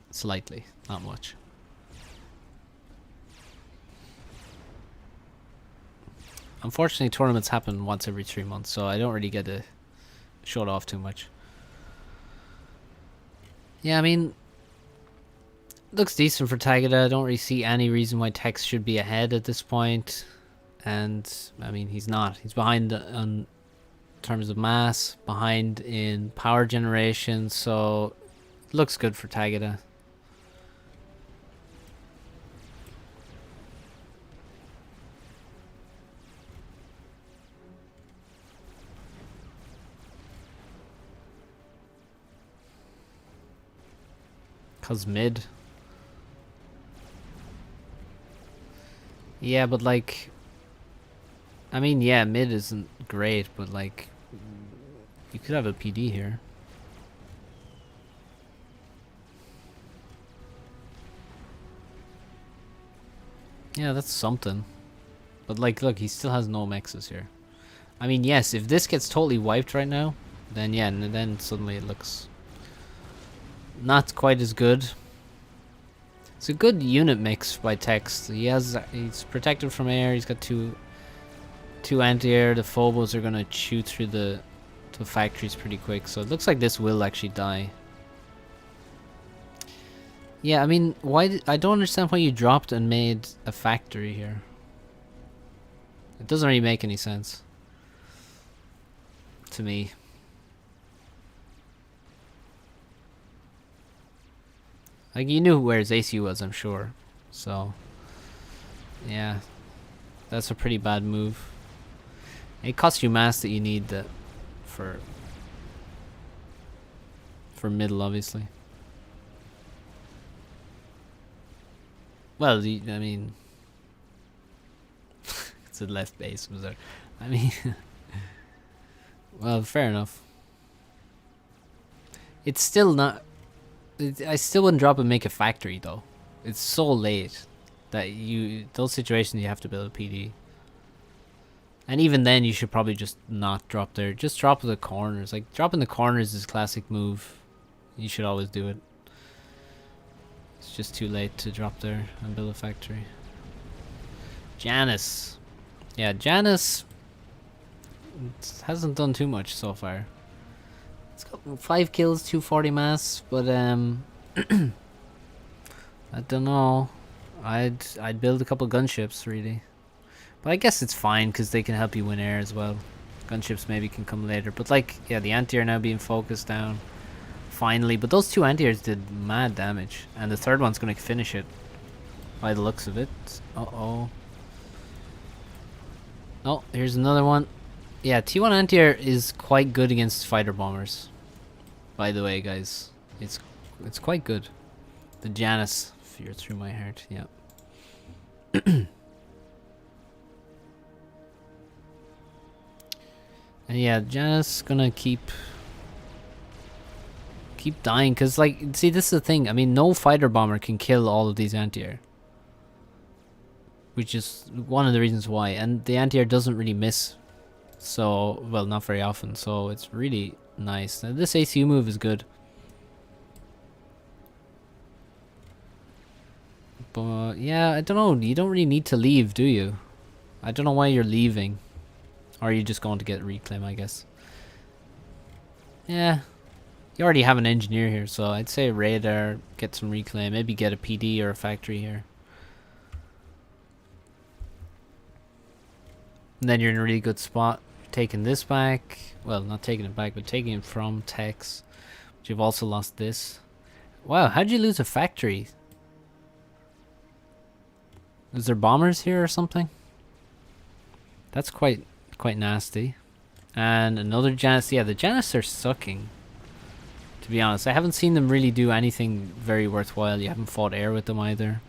Slightly, not much. Unfortunately, tournaments happen once every 3 months, so I don't really get to show it off too much. Yeah, I mean, looks decent for Tagada. I don't really see any reason why Tex should be ahead at this point. And, I mean, he's not. He's behind on terms of mass, behind in power generation, so looks good for Tagada. Cause mid. Yeah, but like, I mean, yeah, mid isn't great, but like, you could have a PD here. Yeah, that's something. But like, look, he still has no mexes here. I mean, yes, if this gets totally wiped right now, then yeah, and then suddenly it looks not quite as good. It's a good unit mix by Tex. He's protected from air. He's got two anti-air. The phobos are gonna chew through the factories pretty quick. So it looks like this will actually die. Yeah, I mean, I don't understand why you dropped and made a factory here. It doesn't really make any sense to me. Like, you knew where his ACU was, I'm sure. So, yeah, that's a pretty bad move. It costs you mass that you need for middle, obviously. Well, I mean, it's a left base, was there? I mean, well, fair enough. It's still not. I still wouldn't drop and make a factory though. It's so late that those situations you have to build a PD. And even then, you should probably just not drop there. Just drop the corners. Like, dropping the corners is a classic move. You should always do it. It's just too late to drop there and build a factory. Janice. Yeah, Janice hasn't done too much so far. It's got 5 kills, 240 mass, but I don't know. I'd build a couple gunships, really. But I guess it's fine because they can help you win air as well. Gunships maybe can come later. But like, yeah, the anti-air now being focused down. Finally. But those 2 anti-airs did mad damage. And the third one's going to finish it. By the looks of it. Uh-oh. Oh, here's another one. Yeah, T1 anti-air is quite good against fighter bombers. By the way, guys. It's quite good. The Janice. Fear through my heart. Yeah. And yeah, Janice gonna keep dying, cause like, see, this is the thing. I mean, no fighter bomber can kill all of these anti-air, which is one of the reasons why. And the anti-air doesn't really miss, so well, not very often. So it's really nice. Now, this ACU move is good, but yeah, I don't know. You don't really need to leave, do you? I don't know why you're leaving. Or are you just going to get reclaim, I guess? Yeah. You already have an engineer here, so I'd say radar, get some reclaim, maybe get a PD or a factory here. And then you're in a really good spot. Taking this back. Well, not taking it back, but taking it from Tex. But you've also lost this. Wow, how'd you lose a factory? Is there bombers here or something? That's quite nasty. And another Janice. Yeah, the Janice are sucking, to be honest. I haven't seen them really do anything very worthwhile. You haven't fought air with them either.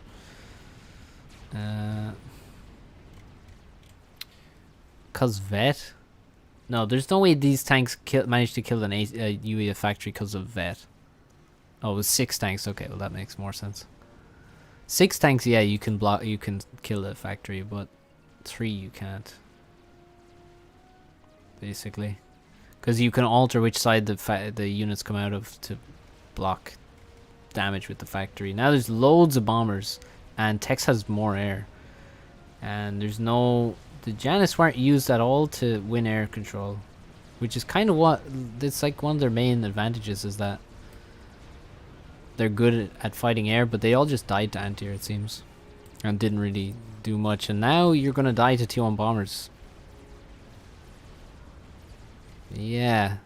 Cause vet? No, there's no way these tanks managed to kill an UAE factory because of vet. Oh, it was 6 tanks. Okay, well that makes more sense. 6 tanks, yeah, you can kill a factory, but 3 you can't. Basically, because you can alter which side the units come out of to block damage with the factory. Now there's loads of bombers, and Tex has more air, and there's no. The Janice weren't used at all to win air control, which is kind of what it's like. One of their main advantages is that they're good at fighting air, but they all just died to anti-air, it seems, and didn't really do much. And now you're gonna die to T1 bombers. Yeah.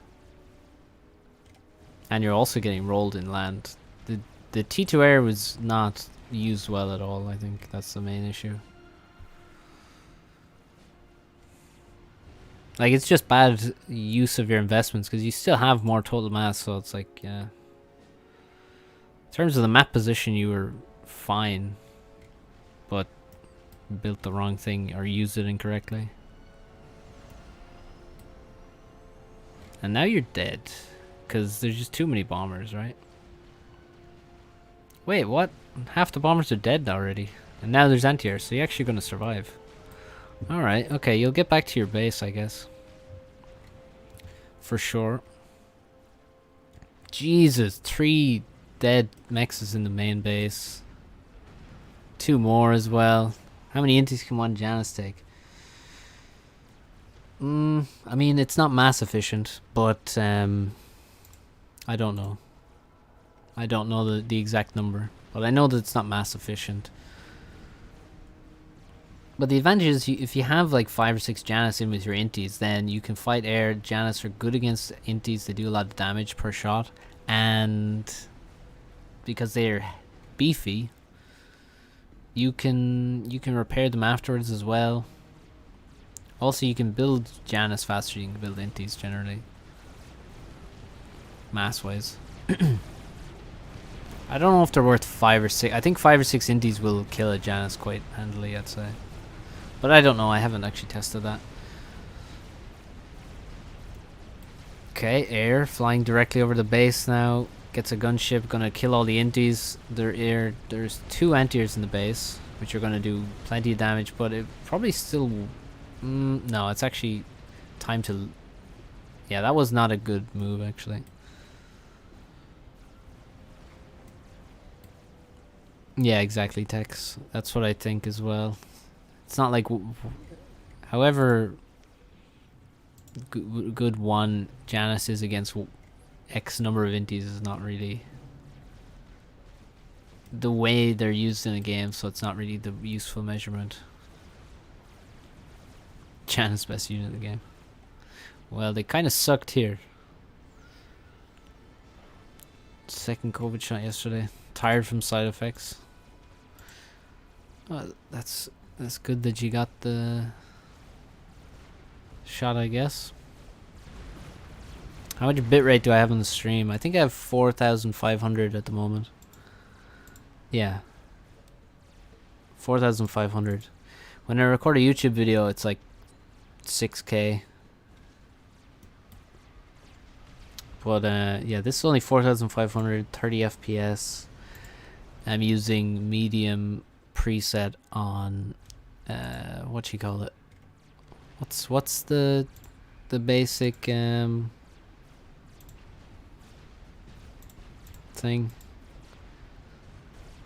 And you're also getting rolled in land. The T2 air was not used well at all. I think that's the main issue. Like, it's just bad use of your investments because you still have more total mass, so it's like, yeah. In terms of the map position, you were fine, but built the wrong thing or used it incorrectly. And now you're dead, because there's just too many bombers, right? Wait, what? Half the bombers are dead already. And now there's anti-air, so you're actually going to survive. Alright, okay, you'll get back to your base, I guess. For sure. Jesus, 3 dead mexes in the main base. 2 more as well. How many intis can one Janice take? I mean, it's not mass efficient, but I don't know. I don't know the exact number. But I know that it's not mass efficient. But the advantage is if you have like 5 or 6 Janus in with your inties, then you can fight air. Janus are good against inties. They do a lot of damage per shot. And because they're beefy, you can repair them afterwards as well. Also, you can build Janus faster than you can build inties generally. Mass-wise. I don't know if they're worth 5 or 6. I think 5 or 6 inties will kill a Janus quite handily, I'd say. But I don't know. I haven't actually tested that. Okay, air flying directly over the base now. Gets a gunship, gonna kill all the inties. There's 2 anti-airs in the base, which are gonna do plenty of damage, but it probably still... no, it's actually time to... Yeah, that was not a good move, actually. Yeah, exactly, Tex. That's what I think as well. It's not like... however good one Janus is against X number of inties is not really the way they're used in a game, so it's not really the useful measurement. Janus best unit in the game. Well, they kind of sucked here. Second COVID shot yesterday. Tired from side effects. Well, that's good that you got the shot, I guess. How much bitrate do I have on the stream? I think I have 4,500 at the moment. Yeah. 4,500. When I record a YouTube video, it's like 6K. But yeah, this is only 4,500, 30 FPS. I'm using medium preset on what you call it? What's the basic thing?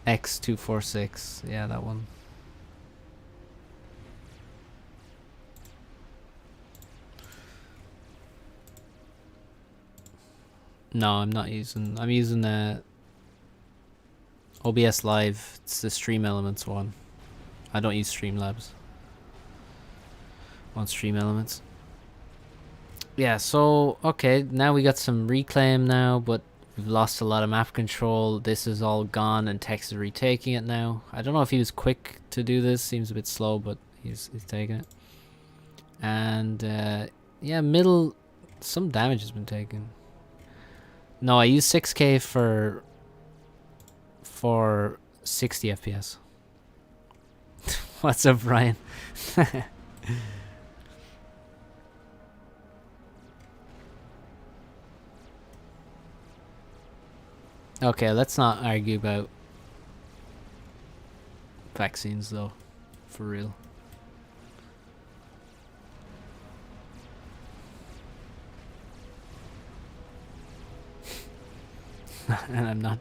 X246. Yeah, that one. No, I'm not using... I'm using OBS Live. It's the Stream Elements one. I don't use Streamlabs. On Stream Elements. Yeah, so... Okay, now we got some reclaim now, but we've lost a lot of map control. This is all gone, and Tex is retaking it now. I don't know if he was quick to do this. Seems a bit slow, but he's taking it. And, yeah, middle... Some damage has been taken. No, I use 6K for 60 FPS. What's up, Ryan? Okay, let's not argue about vaccines, though. For real. And I'm not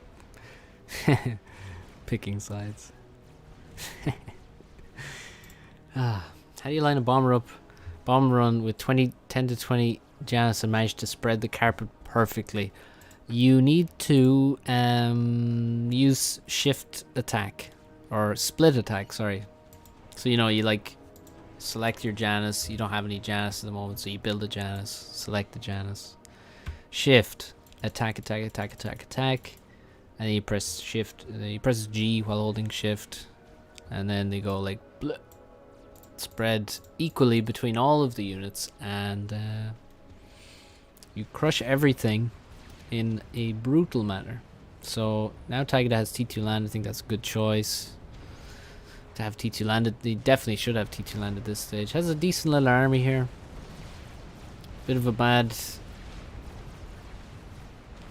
picking sides. How do you line a bomber up? Bomb run with 10 to 20 Janus and manage to spread the carpet perfectly. You need to use shift attack. Or split attack, sorry. So, you know, you like select your Janus. You don't have any Janus at the moment, so you build a Janus. Select the Janus. Shift. Attack, attack, attack, attack, attack. And then you press shift. And then you press G while holding shift. And then they go like bleh. Spread equally between all of the units. And you crush everything in a brutal manner. So now Tagada has T2 land. I think that's a good choice to have T2 landed. They definitely should have T2 land at this stage. Has a decent little army here. Bit of a bad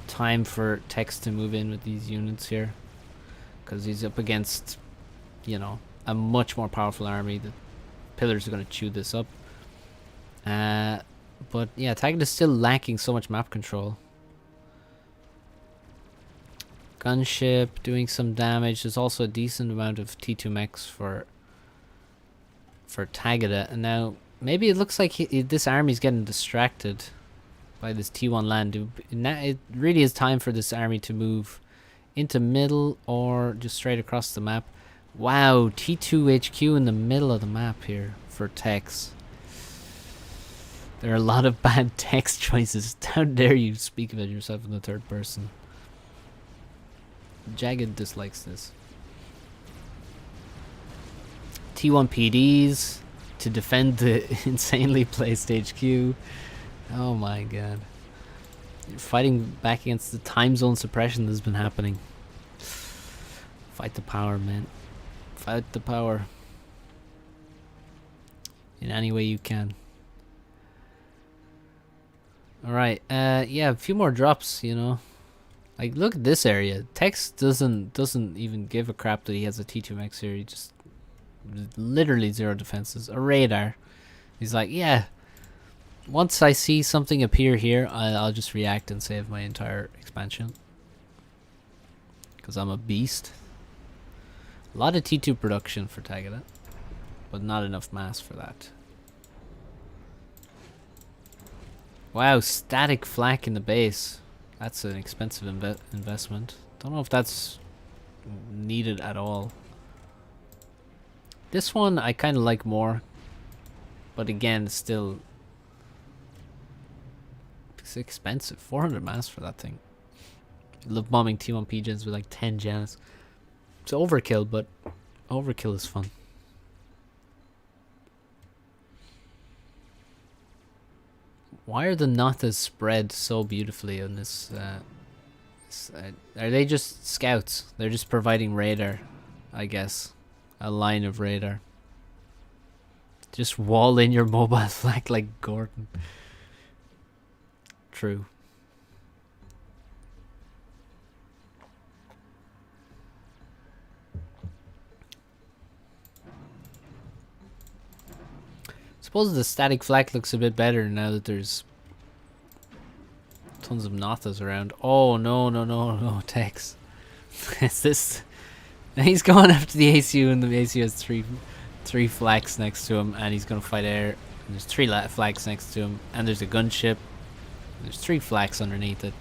time for Tex to move in with these units here, because he's up against, you know, a much more powerful army. The pillars are going to chew this up. But yeah, Tagada is still lacking so much map control. Gunship doing some damage. There's also a decent amount of T2 mechs for Tagada, and now maybe it looks like this army's getting distracted by this T1 land. It really is time for this army to move into middle or just straight across the map. Wow, T2 HQ in the middle of the map here for techs. There are a lot of bad text choices. How dare you speak about yourself in the third person? Jagged dislikes this. T1 PDs to defend the insanely placed HQ. Oh my god. You're fighting back against the time zone suppression that's been happening. Fight the power, man. Fight the power. In any way you can. Alright, yeah, a few more drops, you know. Like, look at this area. Tex doesn't even give a crap that he has a T2 Max here. He just literally zero defenses. A radar. He's like, yeah, once I see something appear here, I'll just react and save my entire expansion. Because I'm a beast. A lot of T2 production for Tagada, but not enough mass for that. Wow, static flak in the base. That's an expensive investment. Don't know if that's needed at all. This one I kind of like more, but again, still it's expensive. 400 mass for that thing. I love bombing T1 PGens with like 10 gens. It's overkill, but overkill is fun. Why are the Nathas spread so beautifully on this? Are they just scouts? They're just providing radar, I guess. A line of radar. Just wall in your mobile flag like Gordon. True. Suppose the static flak looks a bit better now that there's tons of Nathas around. Oh no, Tex. Is this? He's going after the ACU, and the ACU has three flags next to him, and he's gonna fight air. And there's three flags next to him, and there's a gunship. There's three flags underneath it.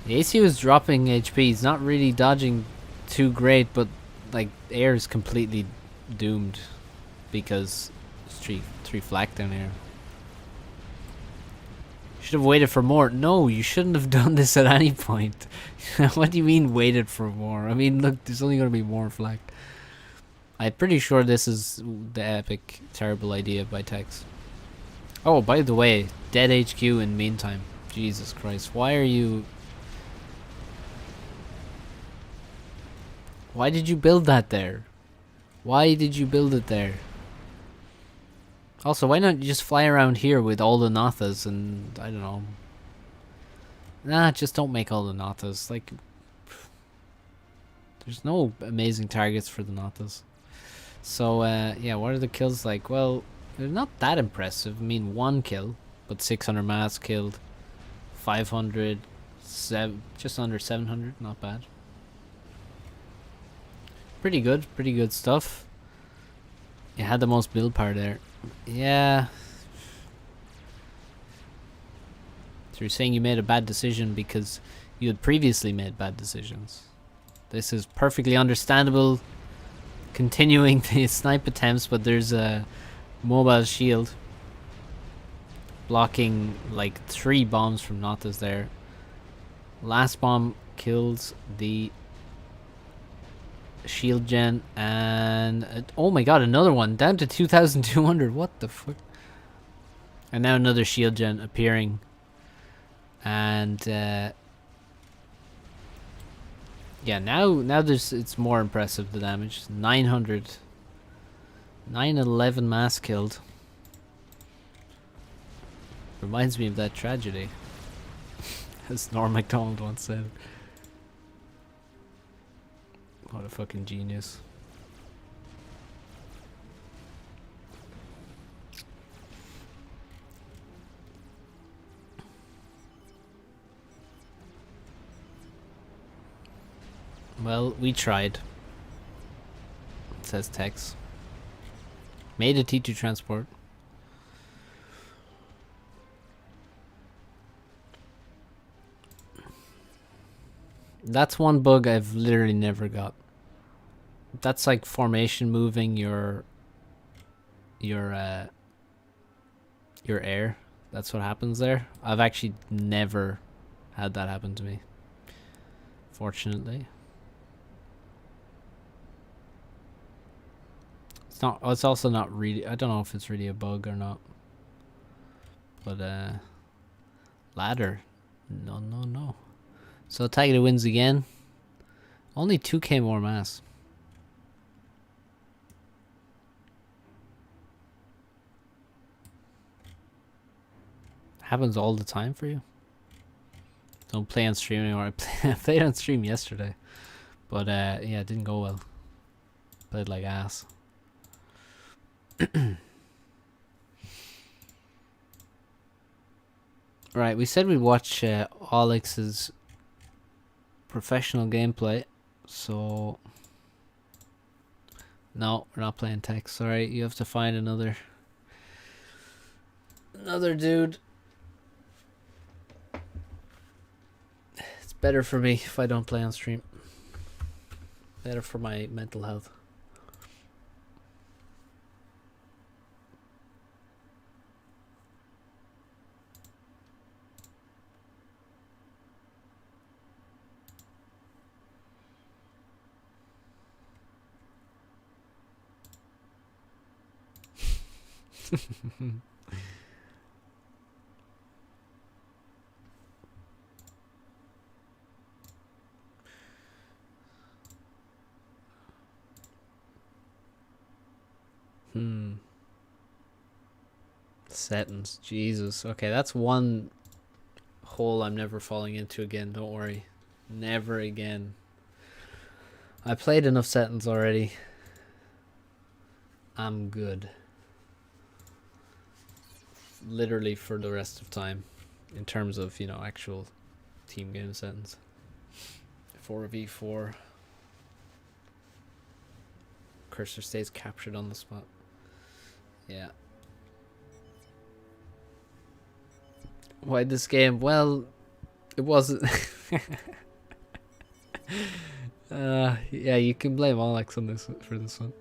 The ACU is dropping HP. He's not really dodging too great, but like air is completely doomed because there's three flag down here. Should have waited for more. No, you shouldn't have done this at any point. What do you mean waited for more? I mean, look, there's only going to be more flag. I'm pretty sure this is the epic, terrible idea by Tex. Oh, by the way, dead HQ in meantime. Jesus Christ, why are you... Why did you build that there? Why did you build it there? Also, why not just fly around here with all the Nathas and, I don't know. Nah, just don't make all the Nathas. Like, there's no amazing targets for the Nathas. So, yeah, what are the kills like? Well, they're not that impressive. I mean, 1 kill, but 600 mass killed. 500, just under 700, not bad. Pretty good stuff. You had the most build power there. Yeah. So you're saying you made a bad decision because you had previously made bad decisions. This is perfectly understandable. Continuing the snipe attempts, but there's a mobile shield blocking like 3 bombs from Nathas there. Last bomb kills the shield gen, and oh my god, another one down to 2,200. What the fuck? And now another shield gen appearing, and yeah, now there's, it's more impressive, the damage. 911 mass killed. Reminds me of that tragedy, as Norm Macdonald once said. What a fucking genius. Well, we tried, says Tex. Made a T2 transport. That's one bug I've literally never got. That's like formation moving your air. That's what happens there. I've actually never had that happen to me, fortunately. It's also not really, I don't know if it's really a bug or not. But ladder. No. So Tagada wins again. Only 2k more mass. Happens all the time for you. Don't play on stream anymore. I played on stream yesterday. But yeah, it didn't go well. Played like ass. Right, we said we'd watch Alex's professional gameplay. So no, we're not playing tech. Sorry, you have to find another dude. It's better for me if I don't play on stream. Better for my mental health. Settings, Jesus. Okay, that's one hole I'm never falling into again. Don't worry, never again. I played enough settings already. I'm good. Literally for the rest of time, in terms of, you know, actual team game settings. 4v4. Cursor stays captured on the spot. Yeah. Why this game? Well, it wasn't. Yeah, you can blame Alex on this for this one.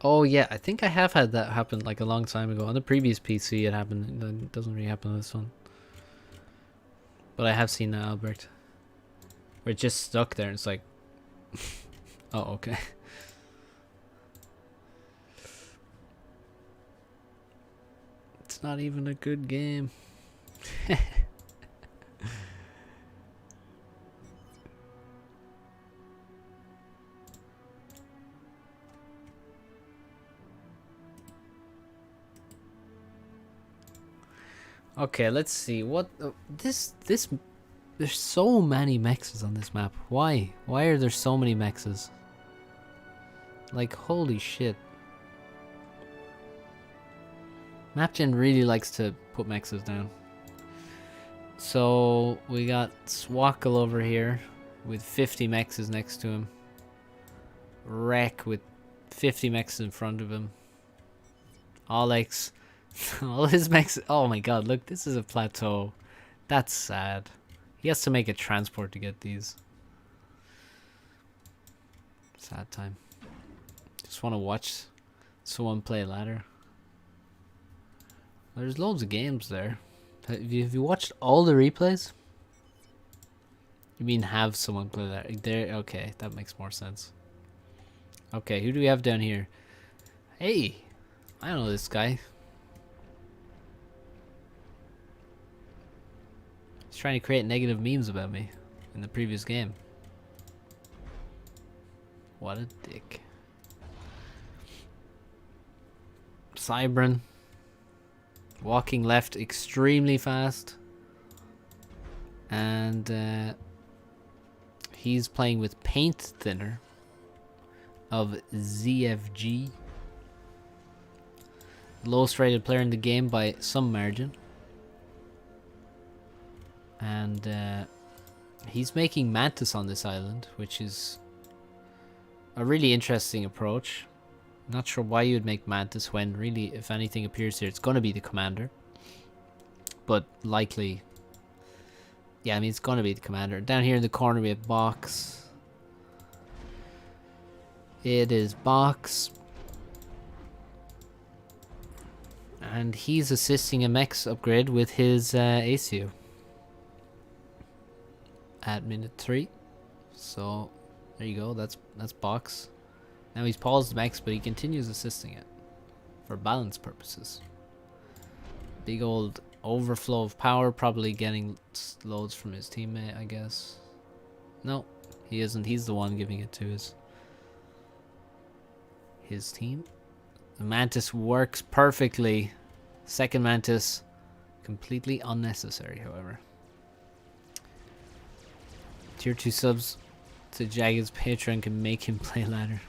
Oh yeah, I think I have had that happen like a long time ago. On the previous PC it happened. It doesn't really happen on this one. But I have seen that, Albert. Where it just stuck there and it's like... oh, okay. It's not even a good game. Okay, let's see. What this there's so many mexes on this map. Why? Why are there so many mexes? Like, holy shit. MapGen really likes to put mexes down. So we got Swako over here with 50 mexes next to him. Wreck with 50 mexes in front of him. Alex, all his mexes. Oh my god, look, this is a plateau. That's sad. He has to make a transport to get these. Sad time. Just want to watch someone play ladder. There's loads of games there. Have you watched all the replays? You mean have someone play that? There, okay, that makes more sense. Okay, who do we have down here? Hey, I know this guy. He's trying to create negative memes about me in the previous game. What a dick. Cybran. Walking left extremely fast. And he's playing with paint thinner of ZFG. Lowest rated player in the game by some margin. And he's making Mantis on this island, which is a really interesting approach. Not sure why you would make Mantis when really, if anything appears here, it's going to be the commander. But likely, yeah, I mean, it's going to be the commander. Down here in the corner we have Box. It is Box. And he's assisting a mechs upgrade with his ACU. At minute 3. So, there you go, that's Box. Now he's paused the mechs, but he continues assisting it. For balance purposes. Big old overflow of power, probably getting loads from his teammate, I guess. No, he isn't. He's the one giving it to his team. The Mantis works perfectly. Second Mantis, completely unnecessary, however. Tier 2 subs to Jagged's Patreon can make him play ladder.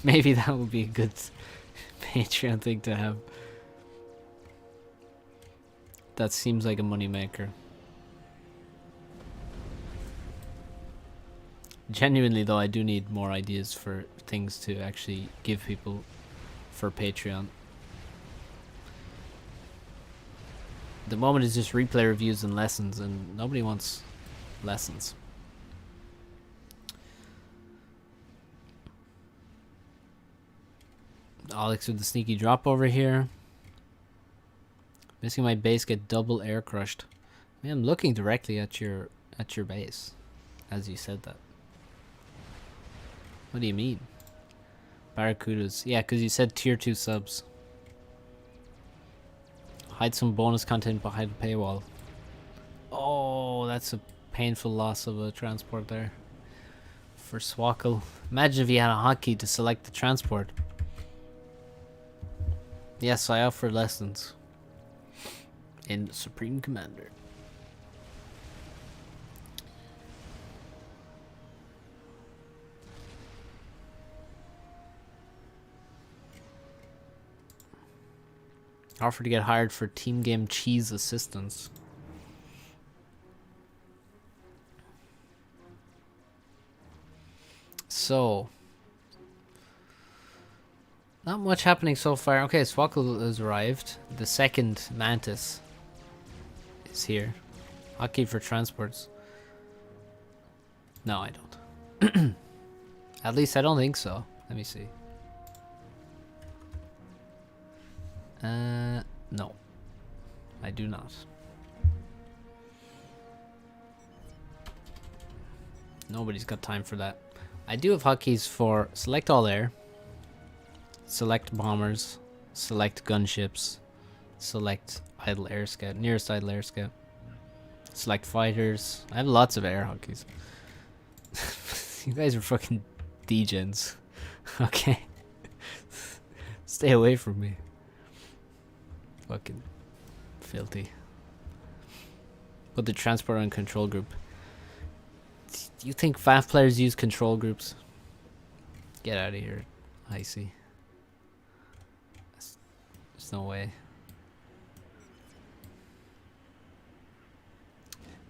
Maybe that would be a good Patreon thing to have. That seems like a moneymaker. Genuinely though, I do need more ideas for things to actually give people for Patreon. The moment is just replay reviews and lessons, and nobody wants lessons. Alex with the sneaky drop over here. Missing my base, get double air crushed. I mean, I'm looking directly at your base as you said that. What do you mean? Barracudas. Yeah, because you said tier 2 subs. Hide some bonus content behind the paywall. Oh, that's a painful loss of a transport there. For Swako. Imagine if you had a hotkey to select the transport. Yes, I offer lessons. In Supreme Commander. Offer to get hired for team game cheese assistance. So, not much happening so far. Okay, Swako has arrived. The second Mantis is here. Hotkey for transports. No, I don't. At least I don't think so. Let me see. No. I do not. Nobody's got time for that. I do have hotkeys for select all air, select bombers, select gunships, select idle air scout, nearest idle air scout, select fighters. I have lots of air hotkeys. You guys are fucking degens. Okay. Stay away from me. Fucking filthy. Put the transport on control group. Do you think FAF players use control groups? Get out of here, Icy. There's no way.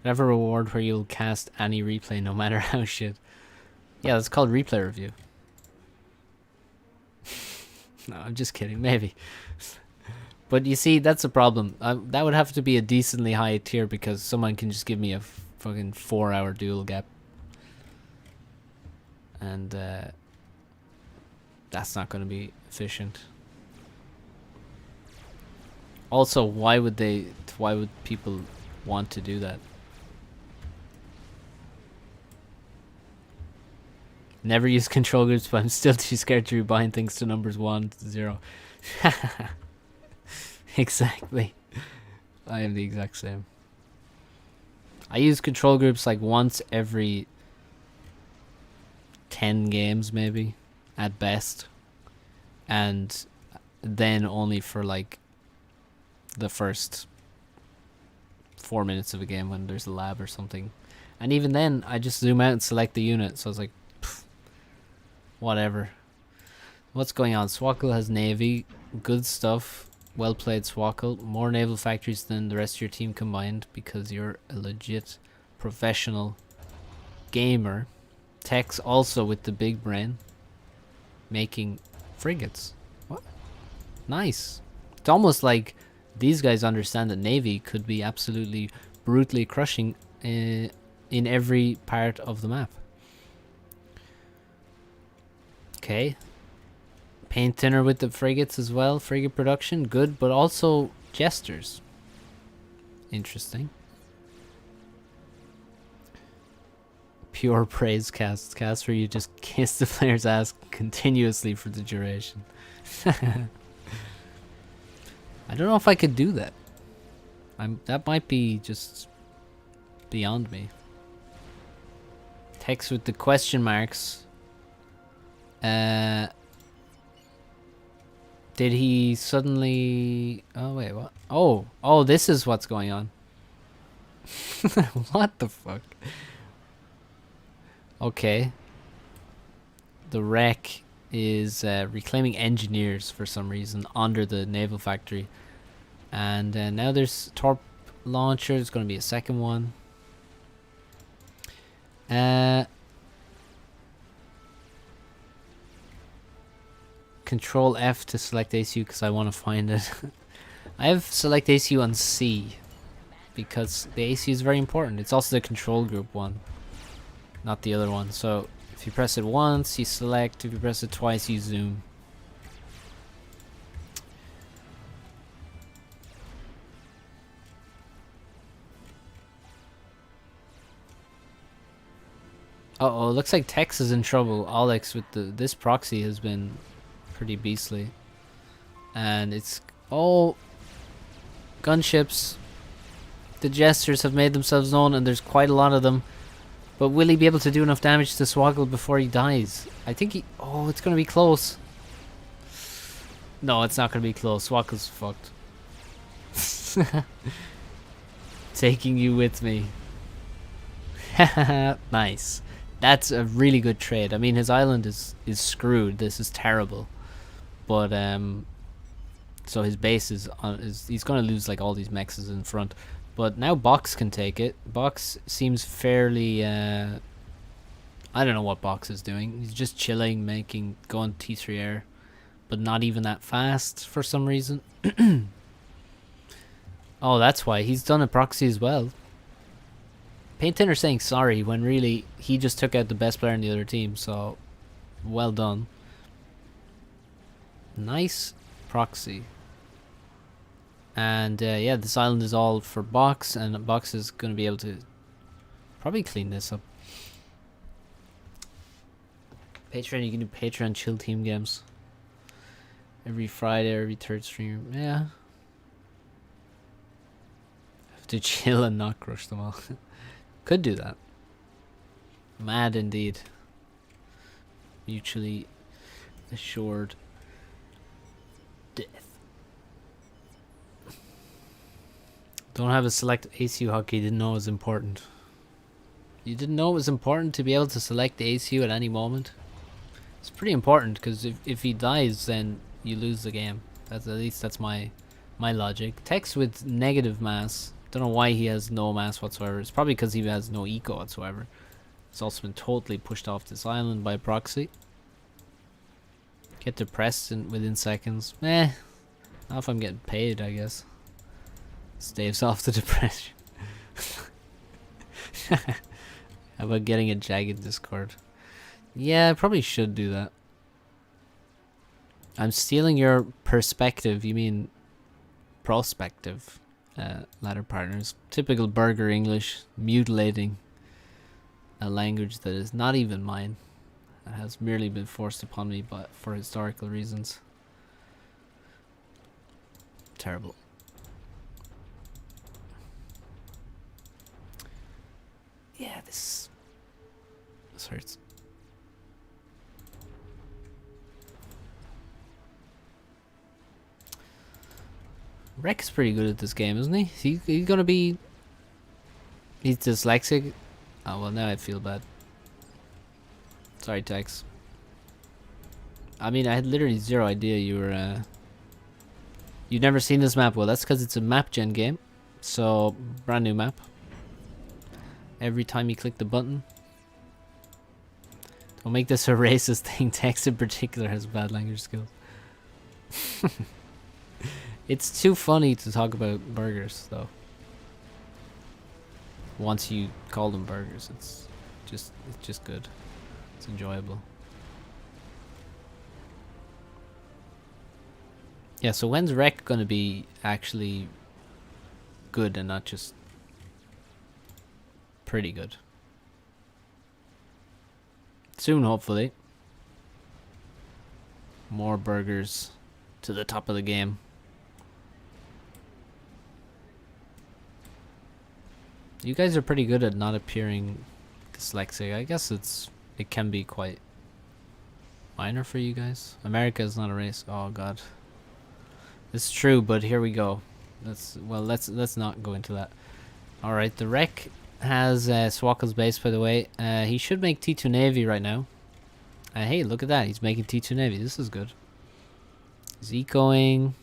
Have a reward where you'll cast any replay no matter how shit. Yeah, that's called replay review. No, I'm just kidding, maybe. But you see, that's a problem. That would have to be a decently high tier because someone can just give me a fucking 4-hour duel gap. And that's not going to be efficient. Also, why would people want to do that? Never use control groups, but I'm still too scared to rebind things to numbers 1 to 0. Exactly. I am the exact same. I use control groups like once every 10 games maybe, at best. And then only for like the first 4 minutes of a game when there's a lab or something. And even then, I just zoom out and select the unit. So I was like, whatever. What's going on? Swako has Navy. Good stuff. Well played, Swako. More naval factories than the rest of your team combined because you're a legit professional gamer. Tex also with the big brain. Making frigates. What? Nice. It's almost like these guys understand that Navy could be absolutely brutally crushing in every part of the map. Okay. Paint thinner with the frigates as well. Frigate production, good, but also jesters. Interesting. Pure praise cast where you just kiss the player's ass continuously for the duration. I don't know if I could do that. That might be just beyond me. Text with the question marks. Did he suddenly... Oh, wait, what? Oh, this is what's going on. What the fuck? Okay. The wreck is reclaiming engineers for some reason under the naval factory. And now there's torp launcher. There's going to be a second one. Control F to select ACU because I want to find it. I have select ACU on C because the ACU is very important. It's also the control group one, not the other one. So if you press it once, you select. If you press it twice, you zoom. Uh-oh, looks like Tex is in trouble. Alex with this proxy has been pretty beastly. And it's... Oh! Gunships. The jesters have made themselves known and there's quite a lot of them. But will he be able to do enough damage to Swako before he dies? I think he... Oh, it's going to be close. No, it's not going to be close. Swako's fucked. Taking you with me. Nice. That's a really good trade. I mean, his island is screwed. This is terrible. But so his base is he's gonna lose like all these mexes in front. But now Box can take it. Box seems fairly I don't know what Box is doing. He's just chilling, going T3 air, but not even that fast for some reason. Oh, that's why he's done a proxy as well. Paint Tinner saying sorry when really he just took out the best player in the other team, so well done. Nice proxy. And yeah, this island is all for Box, and Box is going to be able to probably clean this up. Patreon, you can do Patreon chill team games. Every Friday, every third stream. Yeah. Have to chill and not crush them all. Could do that. Mad indeed. Mutually assured death. Don't have a select ACU hockey. Didn't know it was important. You didn't know it was important to be able to select the ACU at any moment? It's pretty important because if he dies, then you lose the game. At least that's my logic. Text with negative mass. Don't know why he has no mass whatsoever. It's probably because he has no eco whatsoever. It's also been totally pushed off this island by Proxy. Get depressed within seconds. Not if I'm getting paid, I guess. Staves off the depression. How about getting a jagged discord? Yeah, I probably should do that. I'm stealing your perspective. You mean prospective. Ladder partners. Typical burger English. Mutilating a language that is not even mine. That has merely been forced upon me for historical reasons. Terrible. Yeah, this hurts. Rek's pretty good at this game, isn't he? He's gonna be... He's dyslexic. Oh, well, now I feel bad. Sorry, Tex. I mean, I had literally zero idea you were... You've never seen this map. Well, that's because it's a map gen game. So, brand new map. Every time you click the button, Don't make this a racist thing. Tex in particular has bad language skills. It's too funny to talk about burgers, though. Once you call them burgers, it's just good. It's enjoyable. Yeah, so when's Rec gonna be actually good and not just pretty good? Soon, hopefully. More burgers to the top of the game. You guys are pretty good at not appearing dyslexic. I guess it can be quite minor for you guys. America is not a race. Oh god. It's true, but here we go. Let's not go into that. Alright, the Rec has Swako's base, by the way. He should make T2 Navy right now. Hey, look at that. He's making T2 Navy. This is good. He's ecoing.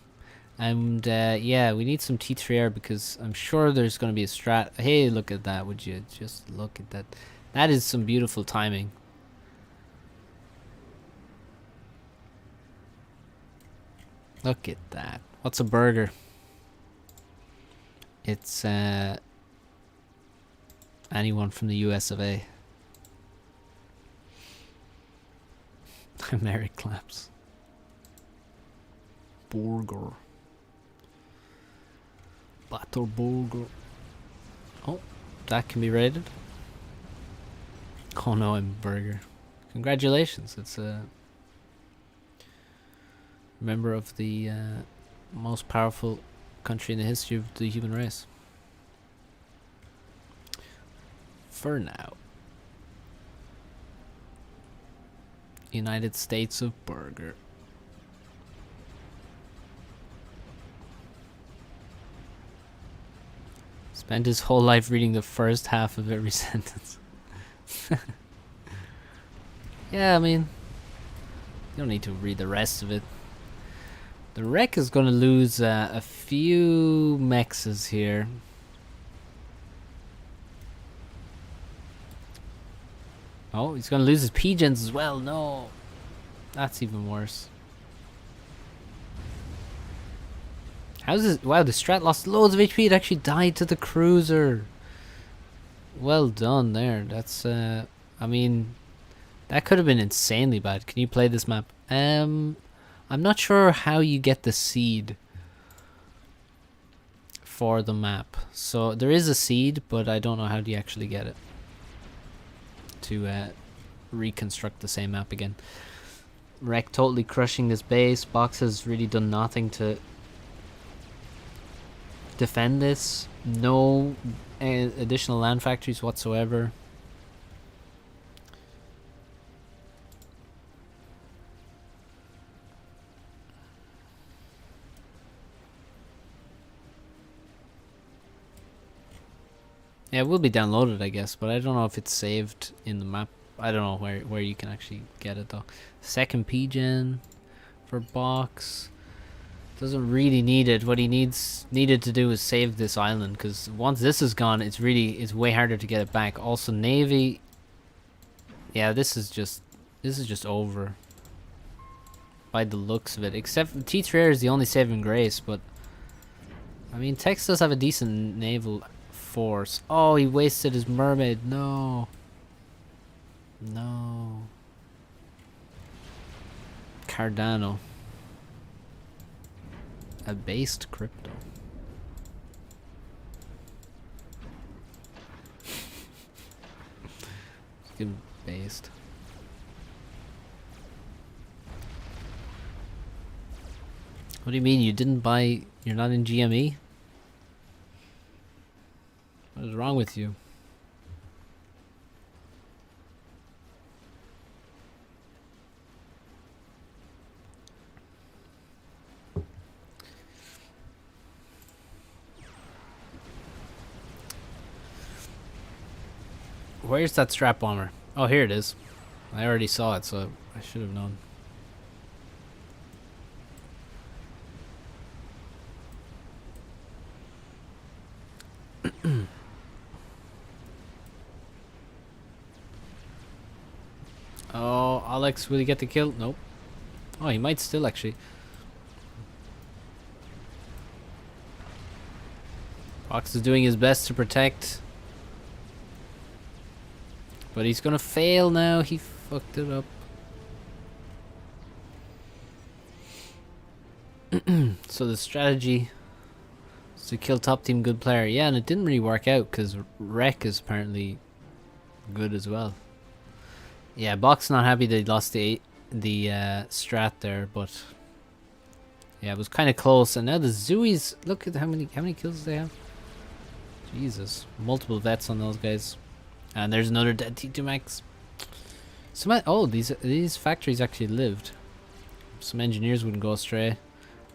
And yeah, we need some T3R because I'm sure there's going to be a strat. Hey, look at that. Would you just look at that? That is some beautiful timing. Look at that. What's a burger? It's anyone from the US of A. Merrick claps. Burger. Battle burger. Oh, that can be rated. Oh no, I'm burger. Congratulations, it's a member of the most powerful country in the history of the human race. For now. United States of Burger. Spent his whole life reading the first half of every sentence. Yeah, I mean, you don't need to read the rest of it. The Rec is going to lose a few mexes here. Oh, he's going to lose his P-gens as well. No. That's even worse. How's this? Wow, the strat lost loads of HP. It actually died to the cruiser. Well done there. That's, I mean, that could have been insanely bad. Can you play this map? I'm not sure how you get the seed for the map. So there is a seed, but I don't know how do you actually get it to reconstruct the same map again. Rec totally crushing this base. Box has really done nothing to defend this. No additional land factories whatsoever. Yeah, it will be downloaded, I guess, but I don't know if it's saved in the map. I don't know where you can actually get it though. Second P-gen for Box. Doesn't really need it. What he needed to do is save this island, because once this is gone, it's way harder to get it back. Also Navy. Yeah, this is just over by the looks of it. Except T3R is the only saving grace, but I mean Tex does have a decent naval force. Oh, he wasted his mermaid. No. No. Cardano. A based crypto. Good based. What do you mean you didn't buy? You're not in GME? What is wrong with you? Where's that strap bomber? Oh, here it is. I already saw it, so I should have known. Oh, Grimplex, will he get the kill? Nope. Oh, he might still actually. Prox is doing his best to protect. But he's gonna fail now. He fucked it up. So the strategy is to kill top team good player. Yeah, and it didn't really work out because Wreck is apparently good as well. Yeah, Box not happy that he lost the strat there, but yeah, it was kind of close. And now the Zooies, look at how many kills they have. Jesus, multiple vets on those guys. And there's another dead T2 Max. Oh, these factories actually lived. Some engineers wouldn't go astray.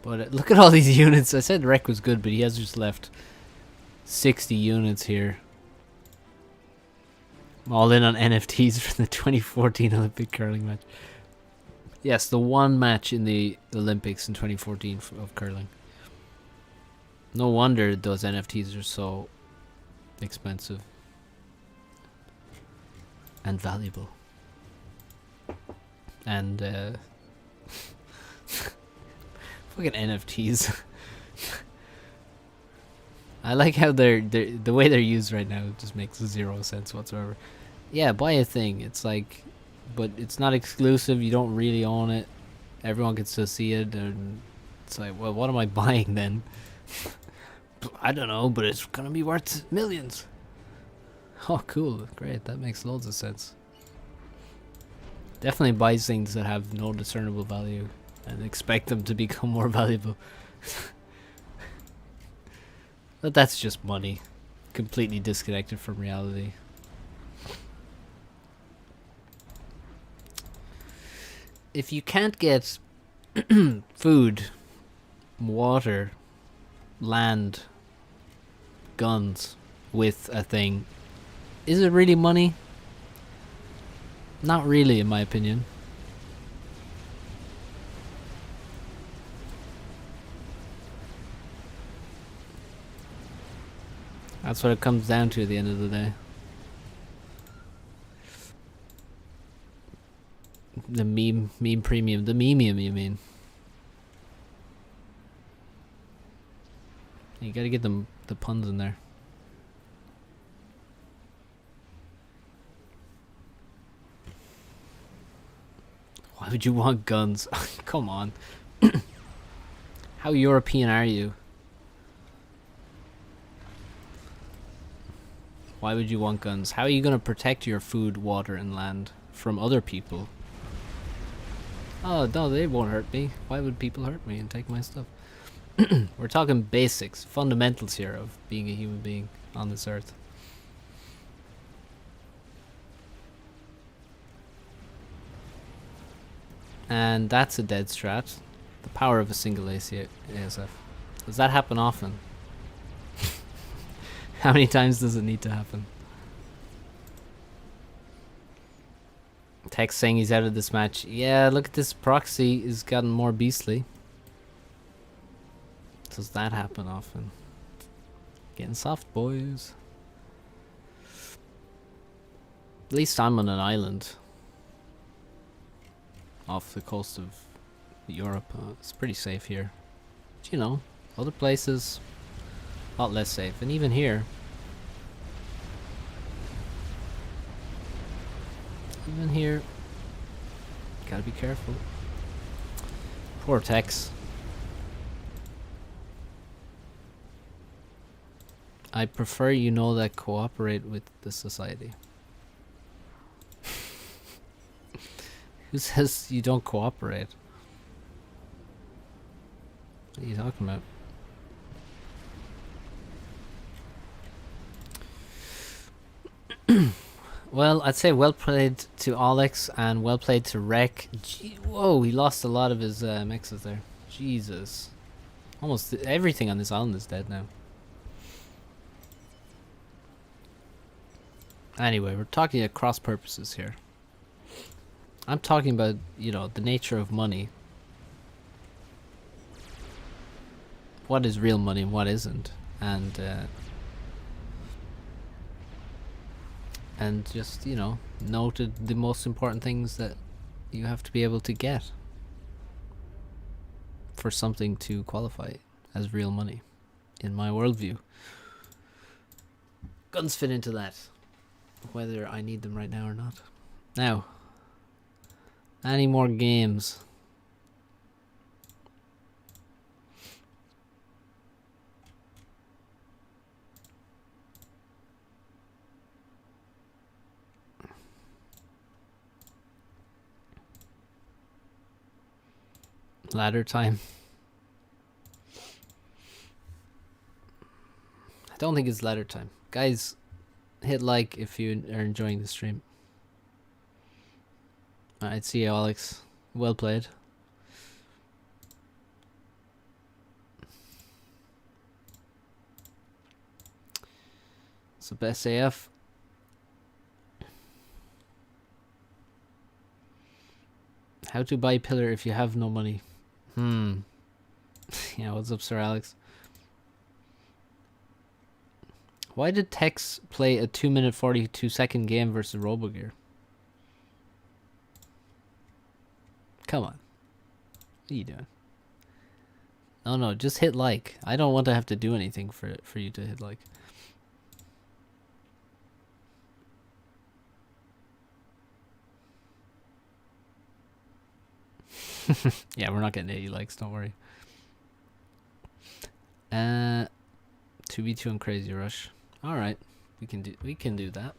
But look at all these units. I said Wreck was good, but he has just left 60 units here. I'm all in on NFTs for the 2014 Olympic curling match. Yes, the one match in the Olympics in 2014 of curling. No wonder those NFTs are so expensive and valuable. And fucking NFTs. I like how the way they're used right now. It just makes 0 sense whatsoever. Yeah, buy a thing. It's like, but it's not exclusive. You don't really own it. Everyone gets to see it, and it's like, well, what am I buying then? I don't know, but it's gonna be worth millions. Oh, cool, great. That makes loads of sense. Definitely buy things that have no discernible value and expect them to become more valuable. But that's just money, completely disconnected from reality. If you can't get food, water, land, guns with a thing, is it really money? Not really, in my opinion. That's what it comes down to at the end of the day. The meme premium, the memeium, you mean? You gotta get the puns in there. Why would you want guns? Come on. How European are you? Why would you want guns? How are you gonna protect your food, water, and land from other people? Oh, no, they won't hurt me. Why would people hurt me and take my stuff? We're talking basics, fundamentals here of being a human being on this earth. And that's a dead strat. The power of a single ASF. Does that happen often? How many times does it need to happen? Text saying he's out of this match. Yeah, look at this. Proxy has gotten more beastly. Does that happen often? Getting soft, boys. At least I'm on an island off the coast of Europe. It's pretty safe here. But you know, other places a lot less safe. And even here, gotta be careful. Poor Tex. I prefer you know that cooperate with the society. Who says you don't cooperate? What are you talking about? Well, I'd say well played to Alex and well played to Rek. Whoa, he lost a lot of his mixes there. Jesus. Almost everything on this island is dead now. Anyway, we're talking at cross purposes here. I'm talking about, you know, the nature of money. What is real money and what isn't. And just, you know, noted the most important things that, you have to be able to get for something to qualify as real money, in my worldview. Guns fit into that, whether I need them right now or not. Now, any more games? Ladder time. I don't think it's ladder time. Guys, hit like if you are enjoying the stream. Alright, see you, Alex. Well played. So best AF. How to buy pillar if you have no money. Yeah, what's up, Sir Alex? Why did Tex play a 2-minute 42-second game versus RoboGear? Come on. What are you doing? No, just hit like. I don't want to have to do anything for you to hit like. Yeah, we're not getting 80 likes, don't worry. 2v2 and Crazy Rush. Alright. We can do that.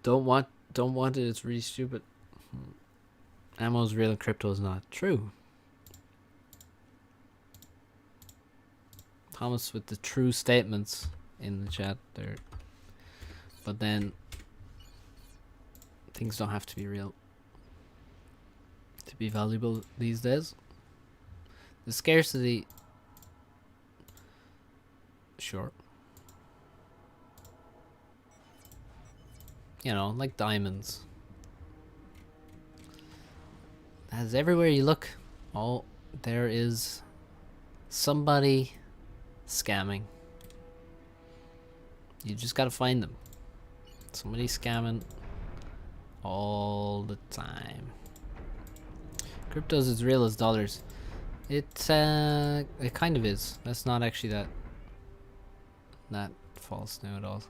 Don't want it, it's really stupid. Ammo's real and crypto's not. True. Thomas with the true statements in the chat there. But then things don't have to be real to be valuable these days. The scarcity, sure. You know, like diamonds. As everywhere you look, oh, there is somebody scamming. You just gotta find them. Somebody scamming all the time. Crypto's as real as dollars. It kind of is. That's not actually that false now at all.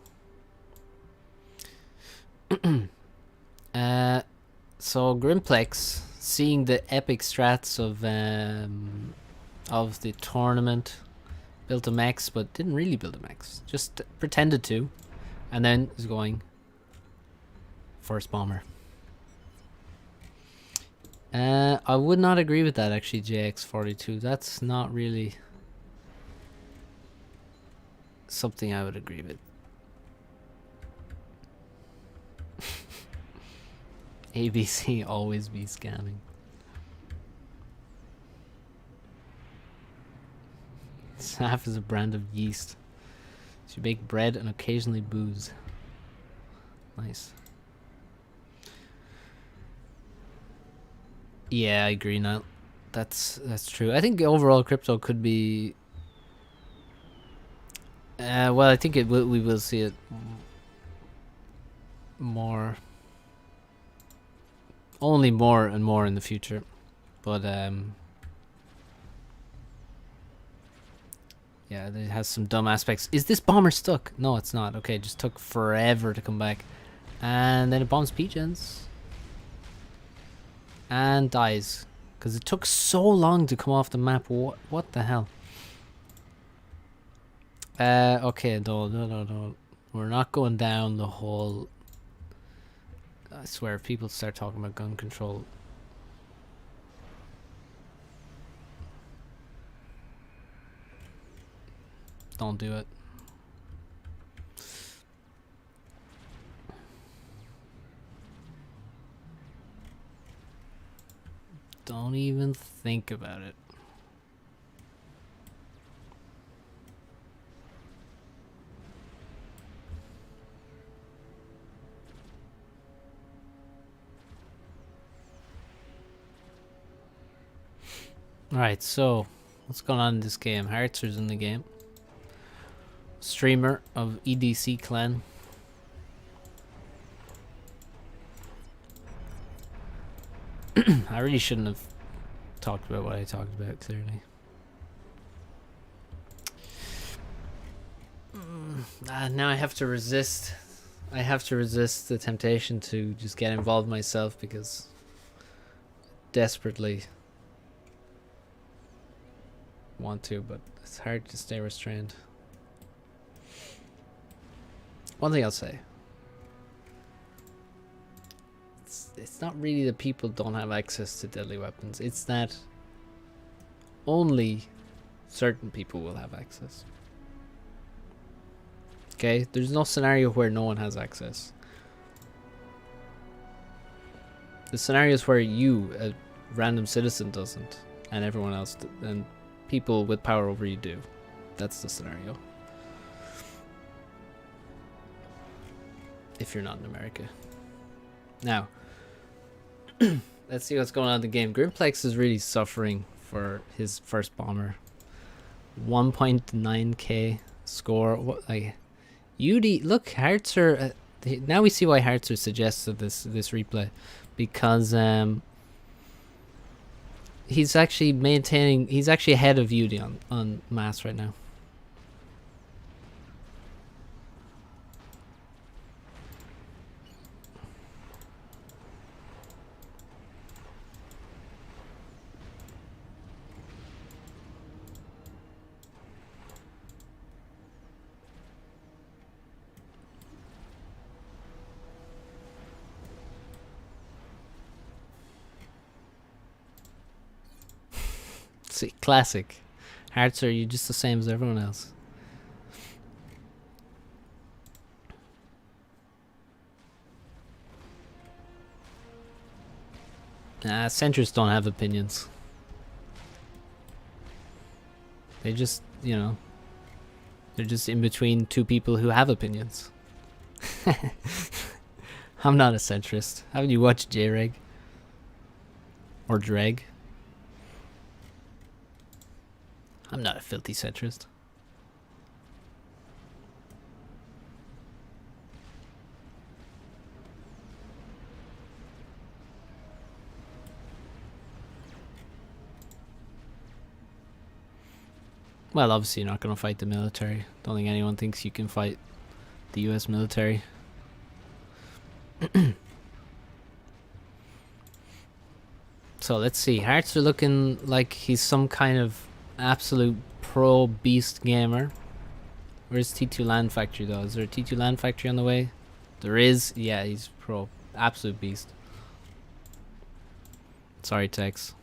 So Grimplex, seeing the epic strats of the tournament, built a max, but didn't really build a max. Just pretended to, and then is going first bomber. I would not agree with that actually, JX42. That's not really something I would agree with. ABC always be scamming. Saf is a brand of yeast. She bake bread and occasionally booze. Nice. Yeah, I agree now. That's true. I think overall crypto could be well, I think we will see it more, only more and more in the future. But yeah, it has some dumb aspects. Is this bomber stuck? No, it's not. Okay, it just took forever to come back. And then it bombs P-gens. And dies. Because it took so long to come off the map. What the hell? Okay, no. We're not going down the whole... I swear, if people start talking about gun control... Don't do it. Don't even think about it. Alright, so What's going on in this game? Hartzer's in the game. Streamer of EDC clan. I really shouldn't have talked about what I talked about, clearly. Now I have to resist. I have to resist the temptation to just get involved myself because desperately want to, but it's hard to stay restrained. One thing I'll say. It's not really that people don't have access to deadly weapons. It's that only certain people will have access. Okay? There's no scenario where no one has access. The scenarios where you, a random citizen, doesn't, and everyone else, and people with power over you do. That's the scenario. If you're not in America. Now, let's see what's going on in the game. Grimplex is really suffering for his first bomber. 1.9k score. What, like, UD, look, Hartzer. Now we see why Hartzer suggested this replay, because he's actually maintaining. He's actually ahead of UD on mass right now. See, classic. Hartzer, you're just the same as everyone else. Nah, centrists don't have opinions. They just, you know, they're just in between two people who have opinions. I'm not a centrist. Haven't you watched J-Reg? Or Dreg? I'm not a filthy centrist. Well, obviously you're not going to fight the military. Don't think anyone thinks you can fight the US military. So let's see. Hearts are looking like he's some kind of absolute pro beast gamer. Where's T2 Land Factory though? Is there a T2 Land Factory on the way? There is. Yeah, he's pro. Absolute beast. Sorry, Tex.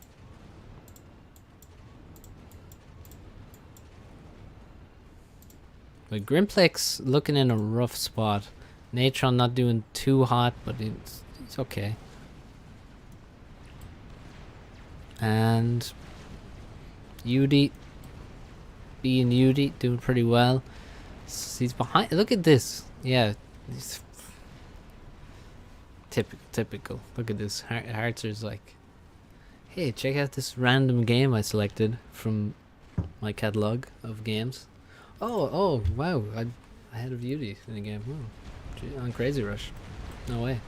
But Grimplex looking in a rough spot. Natron not doing too hot, but it's okay. And UD, B and UD doing pretty well. He's behind. Look at this. Yeah, he's typical. Look at this. Hartzer's like, hey, check out this random game I selected from my catalog of games. Oh, wow! I had a beauty in the game. Oh, gee, on Crazy Rush. No way.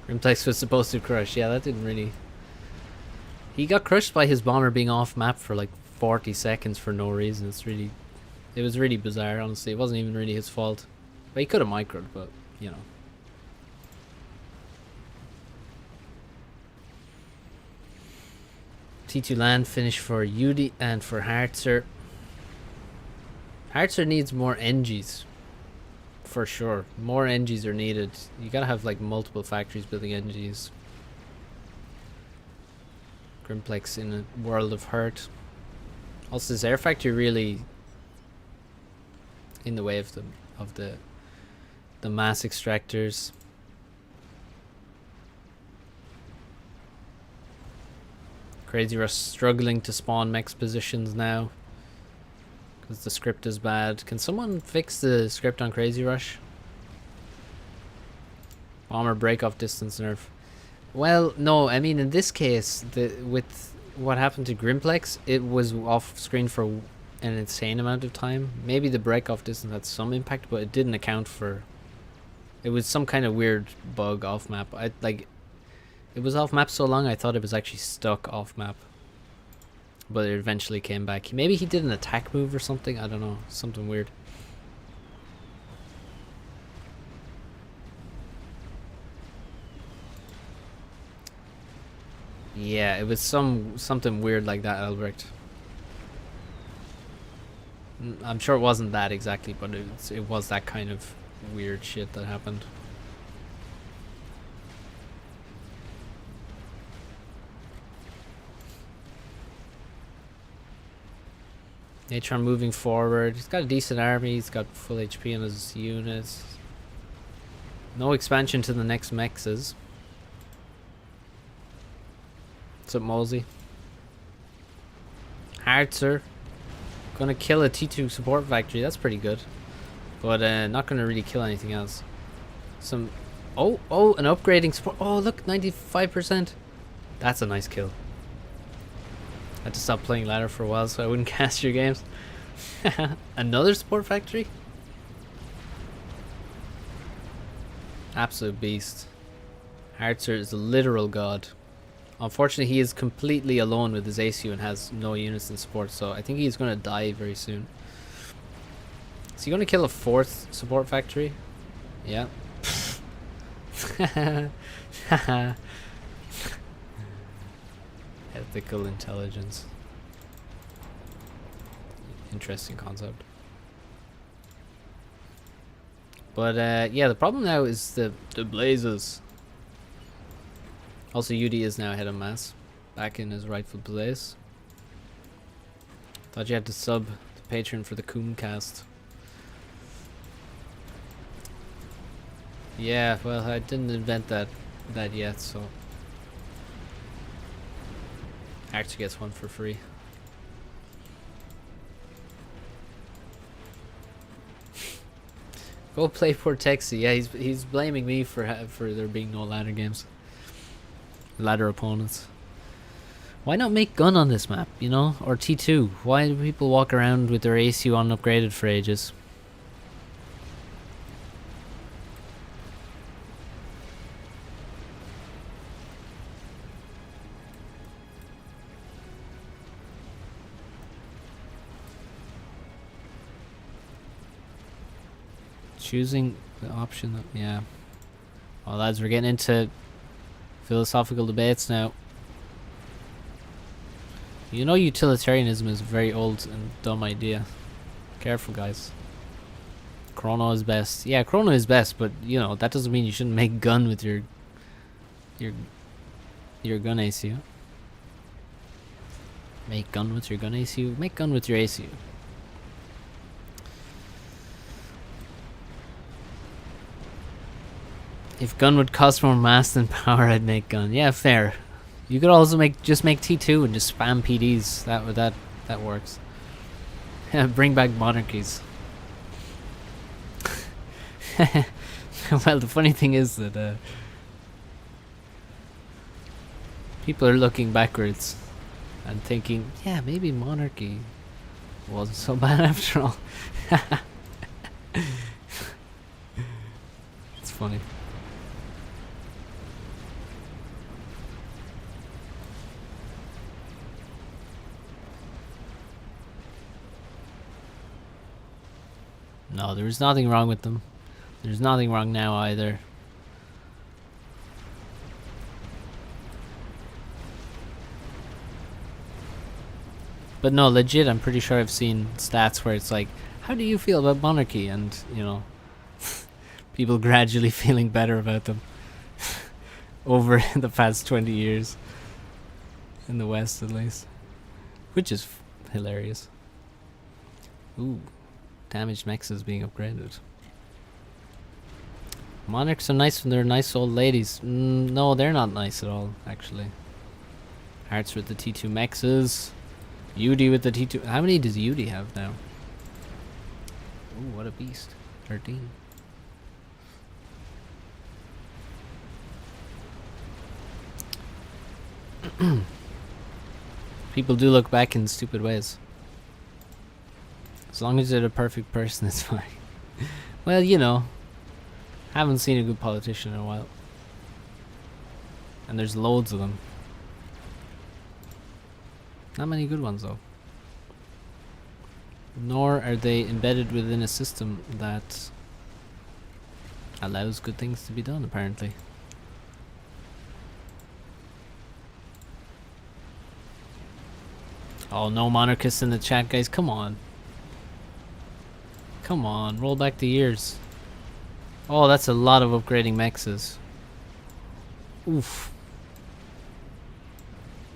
Grimplex was supposed to crush. Yeah, that didn't really. He got crushed by his bomber being off map for like 40 seconds for no reason. It was really bizarre, honestly. It wasn't even really his fault. But he could have microed, but you know. T2 land finish for UD and for Hartzer. Hartzer needs more NGs. For sure. More NGs are needed. You gotta have like multiple factories building NGs. Grimplex in a world of hurt. Also, this air factory really in the way of the mass extractors. Crazy Rush struggling to spawn mech positions now because the script is bad. Can someone fix the script on Crazy Rush? Bomber break off distance nerf. Well, no, I mean in this case, with what happened to Grimplex, it was off screen for an insane amount of time. Maybe the break off distance had some impact, but it didn't account for. It was some kind of weird bug off map. It was off map so long I thought it was actually stuck off map. But it eventually came back. Maybe he did an attack move or something. I don't know, something weird. Yeah, it was something weird like that, Albrecht. I'm sure it wasn't that exactly, but it was that kind of weird shit that happened. Natron moving forward. He's got a decent army. He's got full HP on his units. No expansion to the next mexes. What's up, Mosey? Hartzer. Gonna kill a T2 support factory. That's pretty good. But not gonna really kill anything else. Some... Oh, an upgrading support. Oh, look, 95%. That's a nice kill. I had to stop playing ladder for a while so I wouldn't cast your games. Another support factory? Absolute beast. Hartzer is a literal god. Unfortunately, he is completely alone with his ACU and has no units in support, so I think he's going to die very soon. Is he going to kill a fourth support factory? Yeah. Ethical intelligence. Interesting concept. But yeah, the problem now is the blazes. Also, UD is now ahead of mass, back in his rightful place. Thought you had to sub the Patreon for the Coomcast. Yeah, well, I didn't invent that yet, so Actor gets one for free. Go play poor Texi. Yeah, he's blaming me for there being no ladder games. Ladder opponents. Why not make gun on this map, you know? Or T2? Why do people walk around with their ACU unupgraded for ages? Choosing the option that, yeah. Well, lads, we're getting into philosophical debates now. You know, utilitarianism is a very old and dumb idea. Careful, guys. Chrono is best. Yeah, Chrono is best, but you know that doesn't mean you shouldn't make gun with your gun ACU. Make gun with your gun ACU. Make gun with your ACU. If gun would cost more mass than power, I'd make gun. Yeah, fair. You could also just make T2 and just spam PDs. That works. Yeah, bring back monarchies. Well, the funny thing is that people are looking backwards and thinking, yeah, maybe monarchy wasn't so bad after all. It's funny. No, there was nothing wrong with them. There's nothing wrong now either. But no, legit, I'm pretty sure I've seen stats where it's like, how do you feel about monarchy? And, you know, people gradually feeling better about them over the past 20 years. In the West, at least. Which is hilarious. Ooh. Damaged mexes being upgraded. Monarchs are nice when they're nice old ladies. No, they're not nice at all, actually. Hearts with the T2 mexes. UD with the T2. How many does UD have now? Ooh, what a beast. 13. People do look back in stupid ways. As long as you're the perfect person, it's fine. Well, you know, haven't seen a good politician in a while. And there's loads of them. Not many good ones, though. Nor are they embedded within a system that allows good things to be done, apparently. Oh, no monarchists in the chat, guys. Come on. Come on, roll back the years. Oh, that's a lot of upgrading mexes. Oof.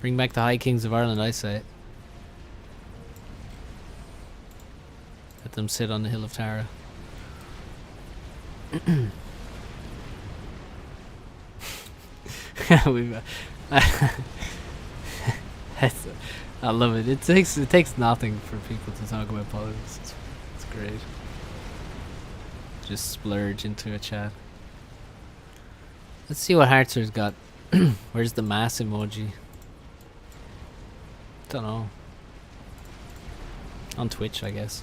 Bring back the High Kings of Ireland, I say. Let them sit on the Hill of Tara. I love it. It takes nothing for people to talk about politics. It's great. Just splurge into a chat. Let's see what Hartzer's got. Where's the mass emoji? Don't know. On Twitch, I guess.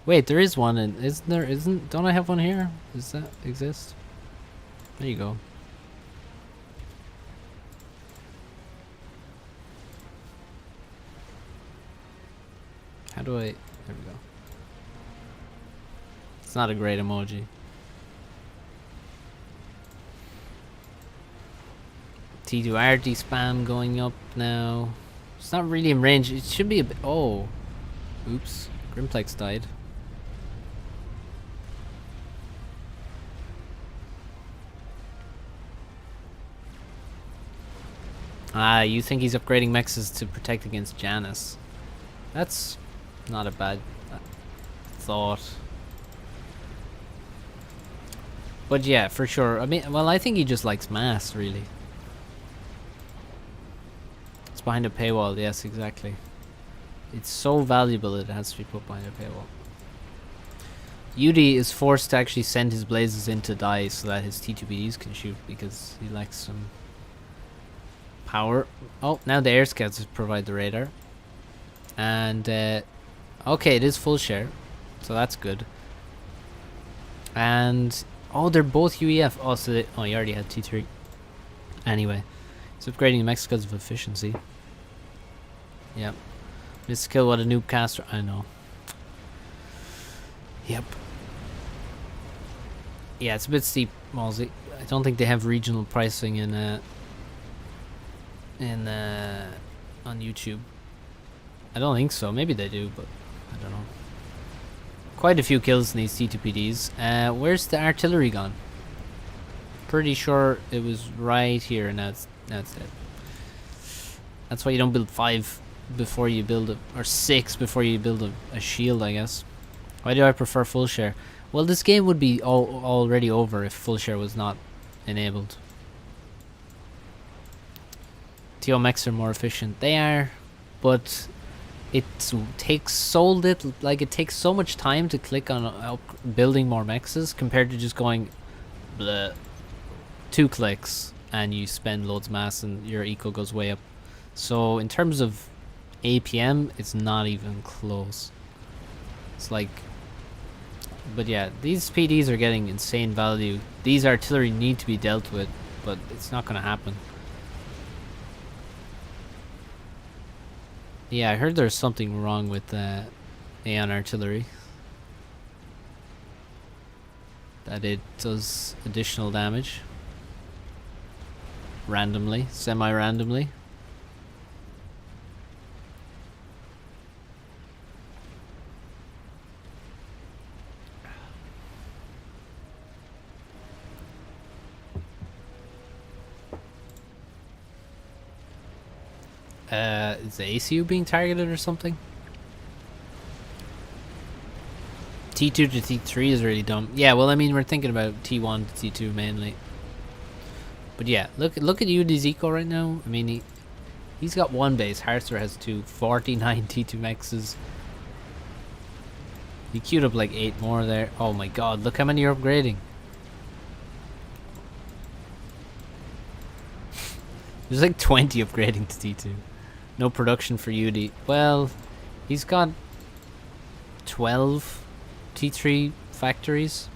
Wait, there is one, and isn't there? Don't I have one here? Does that exist? There you go. How do I? There we go. It's not a great emoji. T2RD spam going up now. It's not really in range. It should be a bit. Oh. Oops. Grimplex died. Ah, you think he's upgrading mexes to protect against Janus. That's not a bad thought. But yeah, for sure. I mean, well, I think he just likes mass, really. It's behind a paywall, yes, exactly. It's so valuable that it has to be put behind a paywall. Yudi is forced to actually send his blazes in to die so that his T2BDs can shoot because he lacks some power. Oh, now the air scouts provide the radar. And, okay, it is full share, so that's good. And, oh, they're both UEF. Oh, so they, oh, you already had T3. Anyway, it's upgrading the mechs because of efficiency. Yep. Missed kill, what a noob caster. I know. Yep. Yeah, it's a bit steep, Malsey. I don't think they have regional pricing in on YouTube. I don't think so. Maybe they do, but I don't know. Quite a few kills in these T2PDs. Where's the artillery gone? Pretty sure it was right here, and now it's dead. That's why you don't build 5 before you build a, or 6 before you build a shield, I guess. Why do I prefer full share? Well, this game would be already over if full share was not enabled. TO mechs are more efficient. They are, but it takes so little, like it takes so much time to click on building more mexes compared to just going bleh, 2 clicks and you spend loads of mass and your eco goes way up. So in terms of APM, it's not even close. It's like, but yeah, these PDs are getting insane value. These artillery need to be dealt with, but it's not going to happen. Yeah, I heard there's something wrong with Aeon artillery. That it does additional damage. Randomly, semi-randomly. Is the ACU being targeted or something? T2 to T3 is really dumb. Yeah, well, I mean, we're thinking about T1 to T2 mainly. But yeah, look at UD's eco right now. I mean, he's got 1 base. Harzer has 2. 49 T2 mexes. He queued up like 8 more there. Oh my god, look how many you're upgrading. There's like 20 upgrading to T2. No production for UD. Well, he's got 12 T3 factories.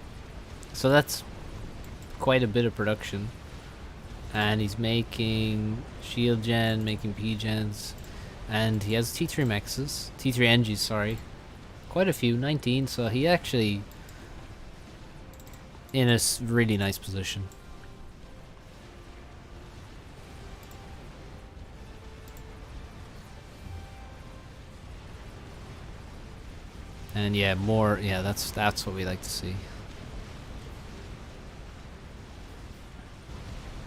So that's quite a bit of production. And he's making shield gen, making P gens. And he has T3 mexes. T3 NGs, sorry. Quite a few, 19. So he actually in a really nice position. And yeah, more, yeah, that's what we like to see.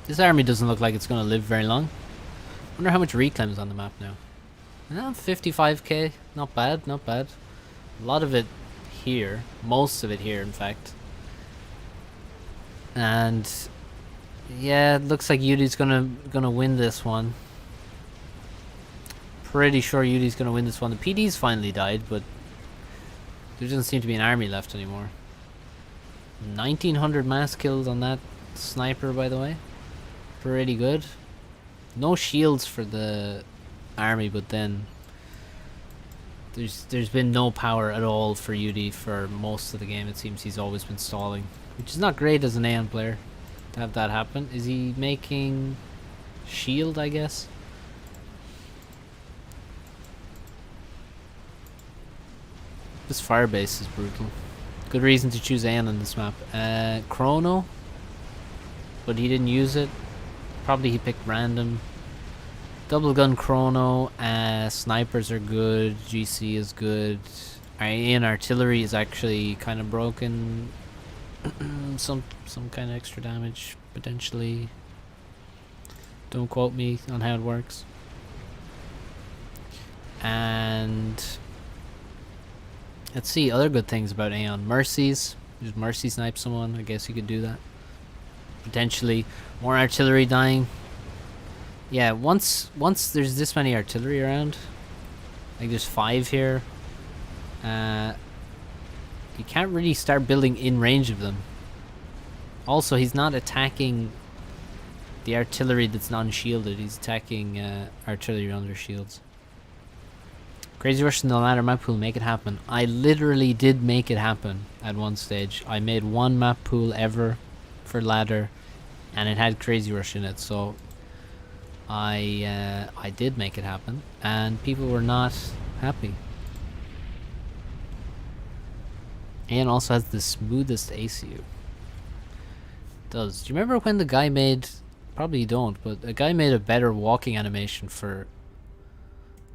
This army doesn't look like it's going to live very long. Wonder how much reclaim is on the map now. 55k, not bad, not bad. A lot of it here, most of it here, in fact. And yeah, it looks like Yudi's gonna win this one. Pretty sure Yudi's gonna win this one. The PD's finally died, but there doesn't seem to be an army left anymore. 1900 mass kills on that sniper, by the way. Pretty good. No shields for the army, but then there's been no power at all for UD for most of the game. It seems he's always been stalling, which is not great as an Aeon player to have that happen. Is he making shield, I guess? This firebase is brutal. Good reason to choose Aeon on this map. Chrono, but he didn't use it. Probably he picked random. Double gun Chrono. Snipers are good. GC is good. Aeon artillery is actually kind of broken. some kind of extra damage potentially. Don't quote me on how it works. And let's see other good things about Aeon. Mercies. Just mercy snipe someone. I guess you could do that. Potentially more artillery dying. Yeah, once there's this many artillery around, like there's 5 here, you can't really start building in range of them. Also, he's not attacking the artillery that's non-shielded. He's attacking artillery under shields. Crazy Rush in the ladder map pool, make it happen. I literally did make it happen at one stage. I made one map pool ever for ladder, and it had Crazy Rush in it, so I did make it happen, and people were not happy. And also has the smoothest ACU. Does. Do you remember when the guy made, probably you don't, but a guy made a better walking animation for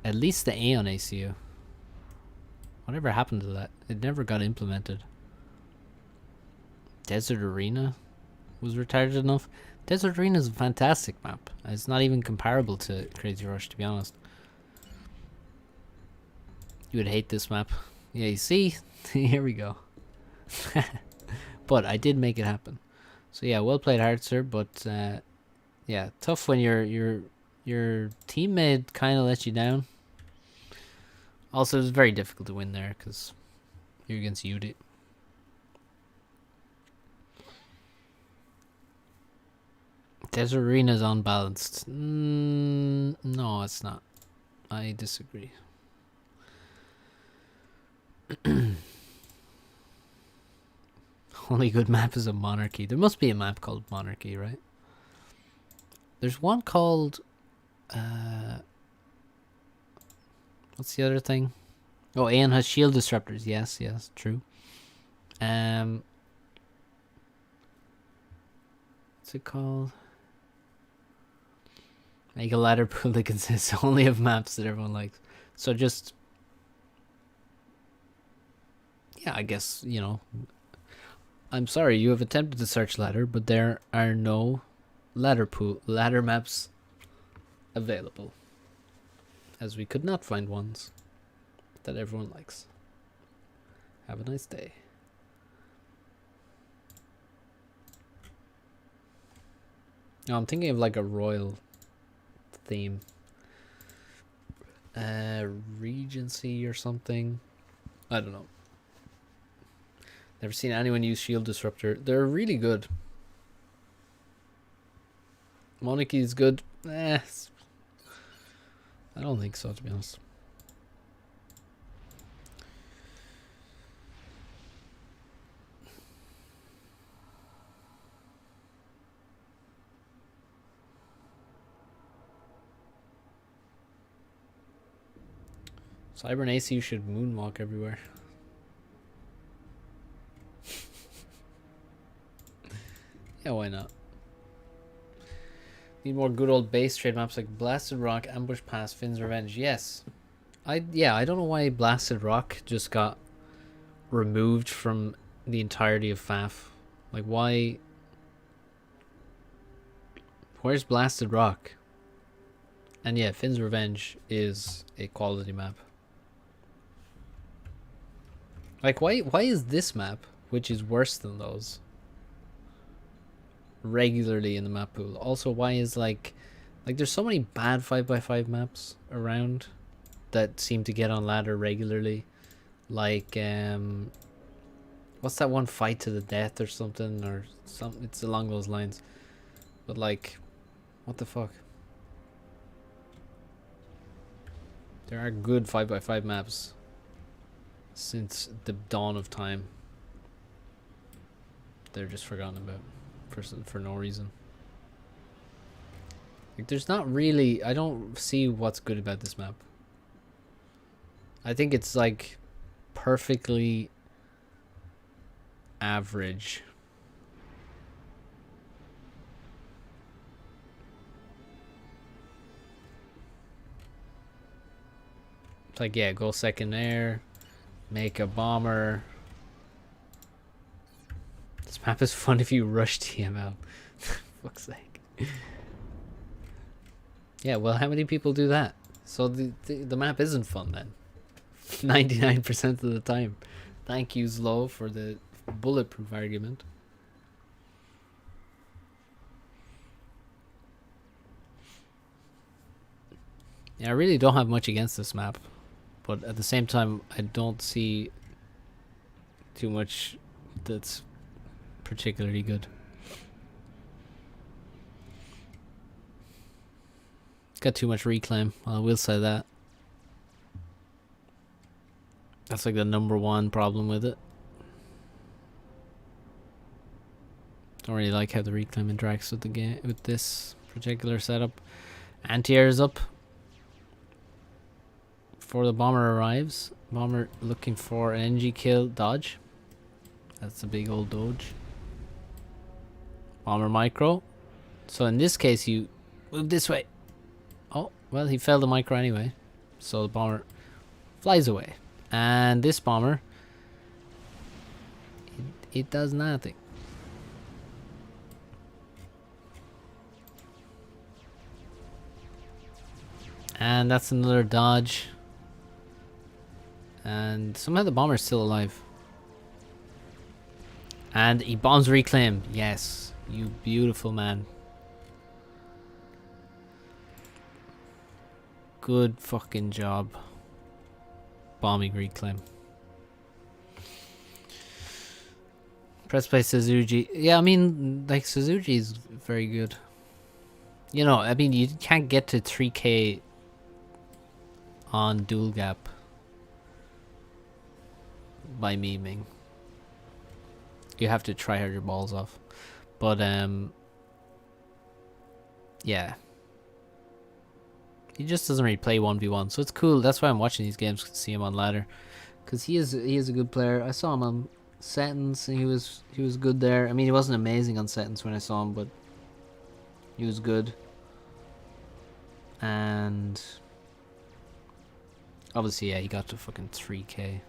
at least the Aeon ACU? Whatever happened to that? It never got implemented. Desert Arena was retarded enough. Desert Arena is a fantastic map. It's not even comparable to Crazy Rush, to be honest. You would hate this map. Yeah, you see? Here we go. But I did make it happen. So yeah, well played, Hartzer, but yeah, tough when your teammate kind of let you down. Also, it was very difficult to win there because you're against UD. Desert Arena is unbalanced. No, it's not. I disagree. Only good map is a Monarchy. There must be a map called Monarchy, right? There's one called... what's the other thing? Oh, Aeon has shield disruptors. Yes, yes, true. What's it called? Make a ladder pool that consists only of maps that everyone likes. So just... yeah, I guess, you know... I'm sorry, you have attempted to search ladder, but there are no ladder maps available. As we could not find ones that everyone likes. Have a nice day. No, I'm thinking of like a royal theme. Regency or something. I don't know. Never seen anyone use shield disruptor. They're really good. Monarchy is good. Eh, I don't think so, to be honest. Cyber and AC should moonwalk everywhere. Yeah, why not? Need more good old base trade maps like Blasted Rock, Ambush Pass, Finn's Revenge. Yes. I don't know why Blasted Rock just got removed from the entirety of FAF. Like, why? Where's Blasted Rock? And yeah, Finn's Revenge is a quality map. Like, why is this map, which is worse than those, regularly in the map pool? Also, why is like there's so many bad 5x5 maps around that seem to get on ladder regularly. Like, what's that one, Fight to the Death or something, or something? It's along those lines. But like, what the fuck? There are good 5x5 maps since the dawn of time. They're just forgotten about for no reason. Like, there's not really, I don't see what's good about this map. I think it's like perfectly average. It's like, yeah, go second air, make a bomber. This map is fun if you rush TML. Fuck's sake. Yeah, well, how many people do that? So the map isn't fun then. 99% of the time. Thank you, Zlo, for the bulletproof argument. Yeah, I really don't have much against this map, but at the same time, I don't see too much that's particularly good. It's got too much reclaim, I will say that. That's like the #1 problem with it. Don't really like how the reclaim interacts with the game, with this particular setup. Anti-air is up before the bomber arrives. Bomber looking for an NG kill dodge. That's a big old dodge. Bomber micro. So in this case, you move this way. Oh, well, he failed the micro anyway. So the bomber flies away. And this bomber, it does nothing. And that's another dodge. And somehow the bomber's still alive. And he bombs reclaim. Yes, you beautiful man. Good fucking job. Bombing reclaim. Press play Suzuki. Yeah, I mean, like, Suzuki is very good. You know, I mean, you can't get to 3k on dual gap by memeing. You have to try hard your balls off. But, yeah. He just doesn't really play 1v1, so it's cool. That's why I'm watching these games, to see him on ladder, because he is a good player. I saw him on settings, and he was good there. I mean, he wasn't amazing on settings when I saw him, but he was good. And obviously, yeah, he got to fucking 3k.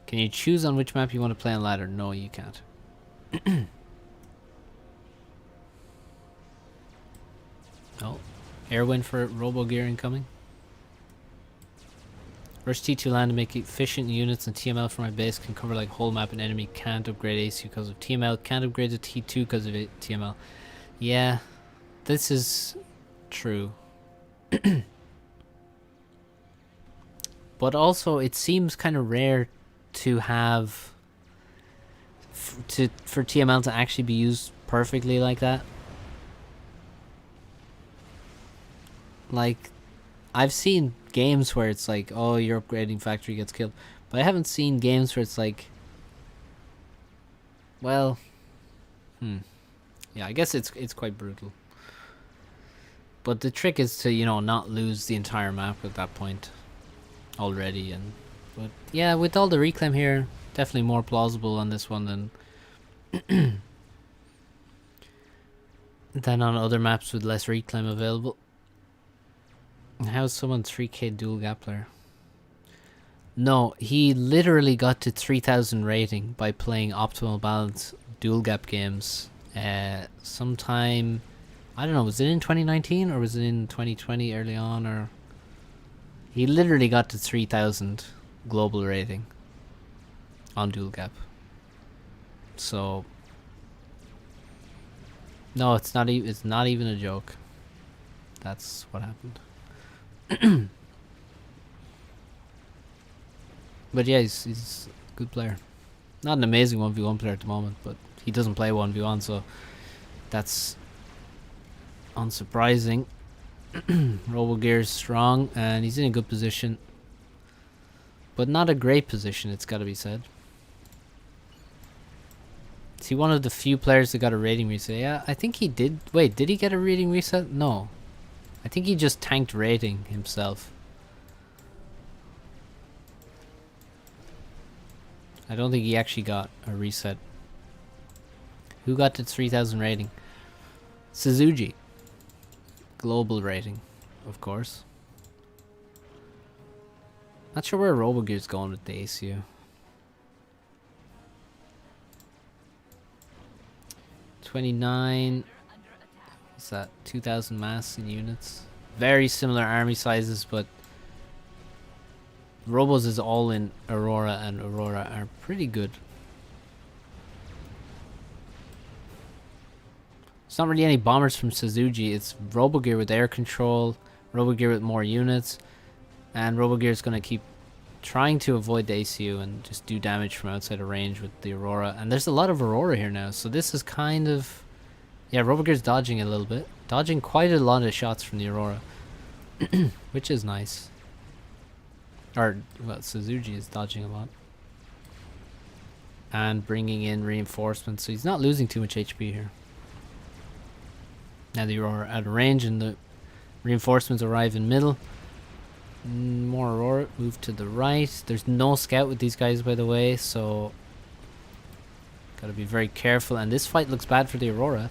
Can you choose on which map you want to play on ladder? No, you can't. Oh. Airwind for Robo Gear incoming. Rush T2 land to make efficient units, and TML for my base can cover like whole map, and enemy can't upgrade AC because of TML. Can't upgrade to T2 because of TML. Yeah, this is true. But also, it seems kind of rare to have for TML to actually be used perfectly like that. Like, I've seen games where it's like, oh, your upgrading factory gets killed. But I haven't seen games where it's like, well, yeah, I guess it's quite brutal. But the trick is to, not lose the entire map at that point already. But yeah, with all the reclaim here, definitely more plausible on this one than than on other maps with less reclaim available. How's someone 3k dual gap player? No, he literally got to 3000 rating by playing optimal balance dual gap games sometime, I don't know, was it in 2019 or was it in 2020 early on? Or he literally got to 3000 global rating on dual gap. So no, it's not even a joke. That's what happened. But yeah, he's a good player. Not an amazing 1v1 player at the moment, but he doesn't play 1v1, so that's unsurprising. RoboGear's strong, and he's in a good position. But not a great position, it's gotta be said. Is he one of the few players that got a rating reset? Yeah, I think he did. Wait, did he get a rating reset? No. I think he just tanked rating himself. I don't think he actually got a reset. Who got to 3000 rating? Suzuki. Global rating, of course. Not sure where RoboGear's going with the ACU. 29. What's that? 2000 mass in units. Very similar army sizes, but Robo's is all in Aurora, and Aurora are pretty good. It's not really any bombers from Suzuki. It's RoboGear with air control, RoboGear with more units, and RoboGear is going to keep trying to avoid the ACU and just do damage from outside of range with the Aurora. And there's a lot of Aurora here now, so this is kind of... Yeah, RoboGear's dodging a little bit. Dodging quite a lot of shots from the Aurora, which is nice. Or, well, Suzuki is dodging a lot. And bringing in reinforcements, so he's not losing too much HP here. Now the Aurora out of range, and the reinforcements arrive in middle. More Aurora, move to the right. There's no scout with these guys, by the way, so gotta be very careful. And this fight looks bad for the Aurora.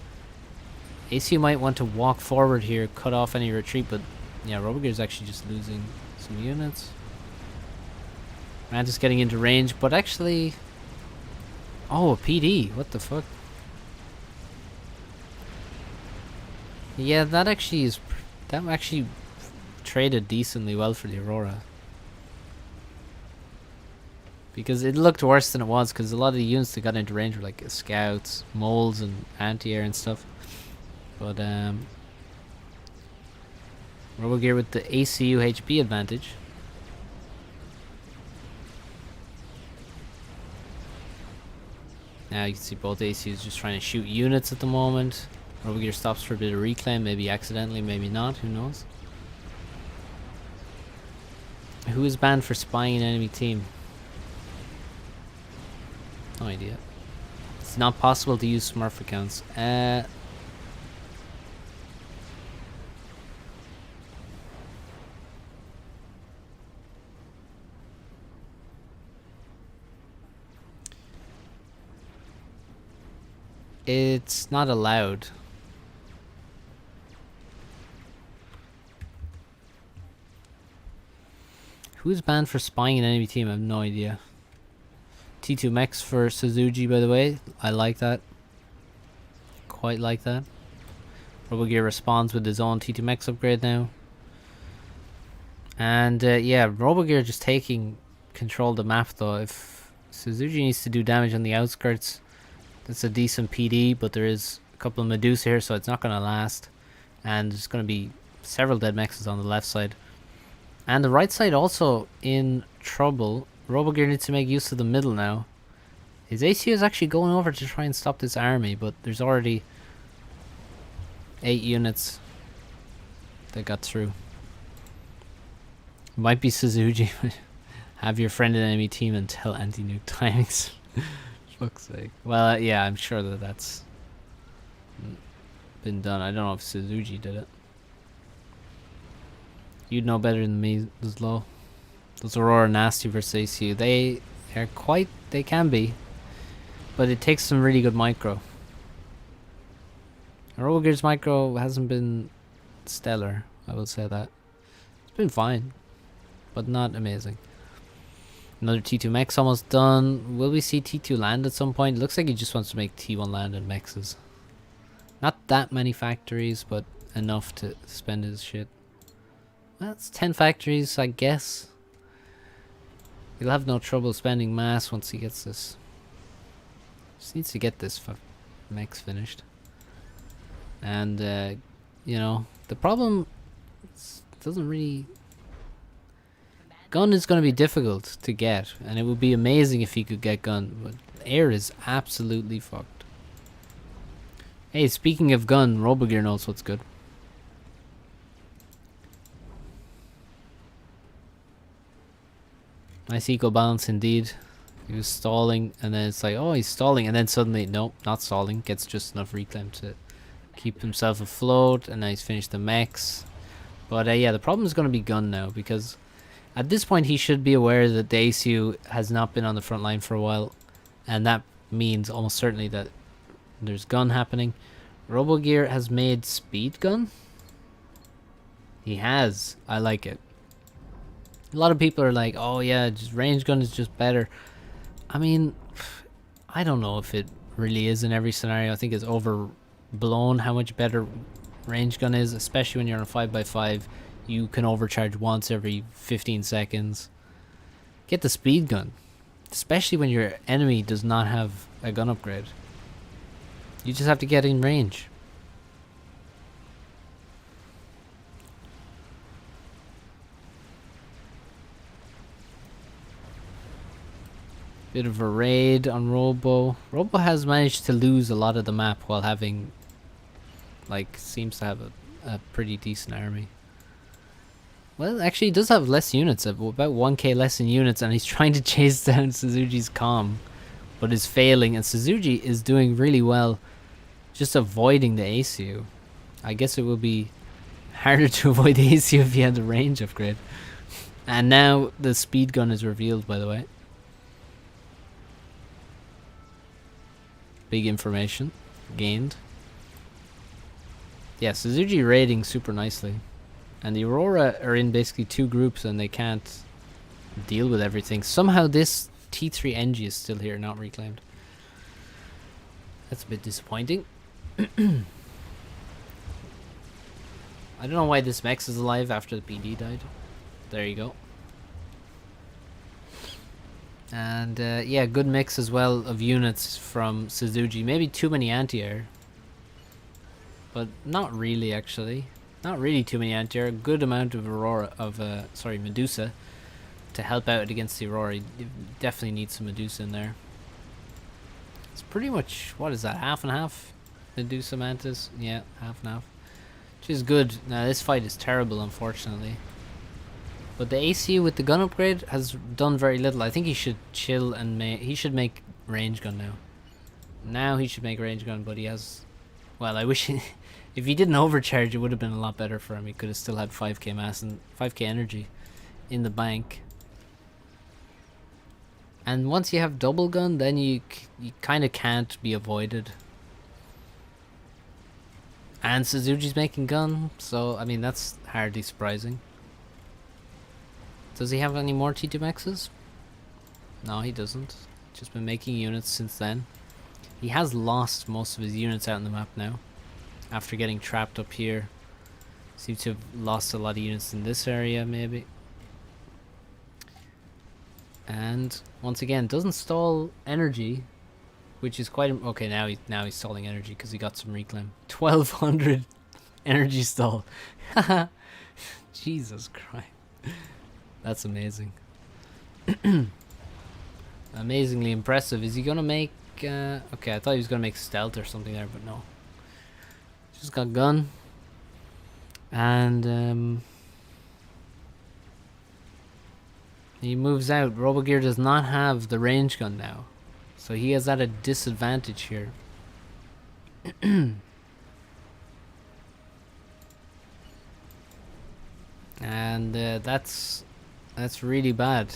ACU might want to walk forward here, cut off any retreat, but yeah, RoboGear's actually just losing some units. Mantis getting into range, but actually... Oh, a PD, what the fuck? Yeah, that actually traded decently well for the Aurora. Because it looked worse than it was, because a lot of the units that got into range were like scouts, moles, and anti-air and stuff. But RoboGear with the ACU HP advantage. Now you can see both ACUs just trying to shoot units at the moment. RoboGear stops for a bit of reclaim, maybe accidentally, maybe not, who knows. Who is banned for spying an enemy team? No idea. It's not possible to use Smurf accounts. It's not allowed. Who's banned for spying an enemy team? I have no idea. T2 mechs for Suzuki, by the way. I like that. Quite like that. RoboGear responds with his own T2 mechs upgrade now. And yeah, RoboGear just taking control of the map though. If Suzuki needs to do damage on the outskirts, that's a decent PD, but there is a couple of Medusa here, so it's not going to last. And there's going to be several dead mechs on the left side. And the right side also in trouble. RoboGear needs to make use of the middle now. His ACU is actually going over to try and stop this army, but there's already 8 units that got through. Might be Suzuki. Have your friend in enemy team and tell anti-nuke timings. Fuck's sake. Well, yeah, I'm sure that that's been done. I don't know if Suzuki did it. You'd know better than me, Zlo. Those Aurora nasty versus ACU. They are quite... They can be. But it takes some really good micro. Roger's micro hasn't been stellar, I will say that. It's been fine. But not amazing. Another T2 mech's almost done. Will we see T2 land at some point? It looks like he just wants to make T1 land and mexes. Not that many factories, but enough to spend his shit. Well, it's 10 factories, I guess. He'll have no trouble spending mass once he gets this. Just needs to get this mechs finished. And, you know, the problem doesn't really... Gun is going to be difficult to get, and it would be amazing if he could get gun, but air is absolutely fucked. Hey, speaking of gun, Robogear knows what's good. Nice eco balance indeed. He was stalling, and then it's like, oh, he's stalling, and then suddenly, nope, not stalling, gets just enough reclaim to keep himself afloat, and now he's finished the mechs. But yeah, the problem is going to be gun now, because at this point he should be aware that the ACU has not been on the front line for a while, and that means almost certainly that there's gun happening. Robogear has made speed gun. He has. I like it. A lot of people are like, oh yeah, just range gun is just better. I mean, I don't know if it really is in every scenario. I think it's overblown how much better range gun is, especially when you're on a 5x5. You can overcharge once every 15 seconds. Get the speed gun, especially when your enemy does not have a gun upgrade. You just have to get in range. Bit of a raid on Robo. Robo has managed to lose a lot of the map while having, like, seems to have a pretty decent army. Well, actually, he does have less units, about 1k less in units, and he's trying to chase down Suzuki's comm, but is failing, and Suzuki is doing really well, just avoiding the ACU. I guess it will be harder to avoid the ACU if he had the range upgrade. And now the speed gun is revealed, by the way. Big information gained. Yeah, Suzuki raiding super nicely. And the Aurora are in basically two groups and they can't deal with everything. Somehow this T3 NG is still here, not reclaimed. That's a bit disappointing. I don't know why this Mex is alive after the PD died. There you go. And yeah, good mix as well of units from Suzuki. Maybe too many anti-air. But not really, actually. Not really too many anti-air. A good amount of Aurora, of Medusa to help out against the Aurora. You definitely need some Medusa in there. It's pretty much, what is that, half and half? Medusa Mantis? Yeah, half and half. Which is good. Now this fight is terrible, unfortunately. But the ACU with the gun upgrade has done very little. I think he should chill and he should make range gun now. Now he should make range gun, but he has... Well, I wish if he didn't overcharge, it would have been a lot better for him. He could have still had 5k mass and 5k energy in the bank. And once you have double gun, then you kind of can't be avoided. And Suzuki's making gun, so I mean that's hardly surprising. Does he have any more T2 Maxes? No, he doesn't. Just been making units since then. He has lost most of his units out on the map now. After getting trapped up here. Seems to have lost a lot of units in this area, maybe. And once again, doesn't stall energy, which is quite okay. Now he's stalling energy because he got some reclaim. 1200 energy stall. Jesus Christ. That's amazing. Amazingly impressive. Is he gonna make... okay, I thought he was gonna make stealth or something there, but no. Just got gun. And... He moves out. Robogear does not have the range gun now. So he is at a disadvantage here. And that's really bad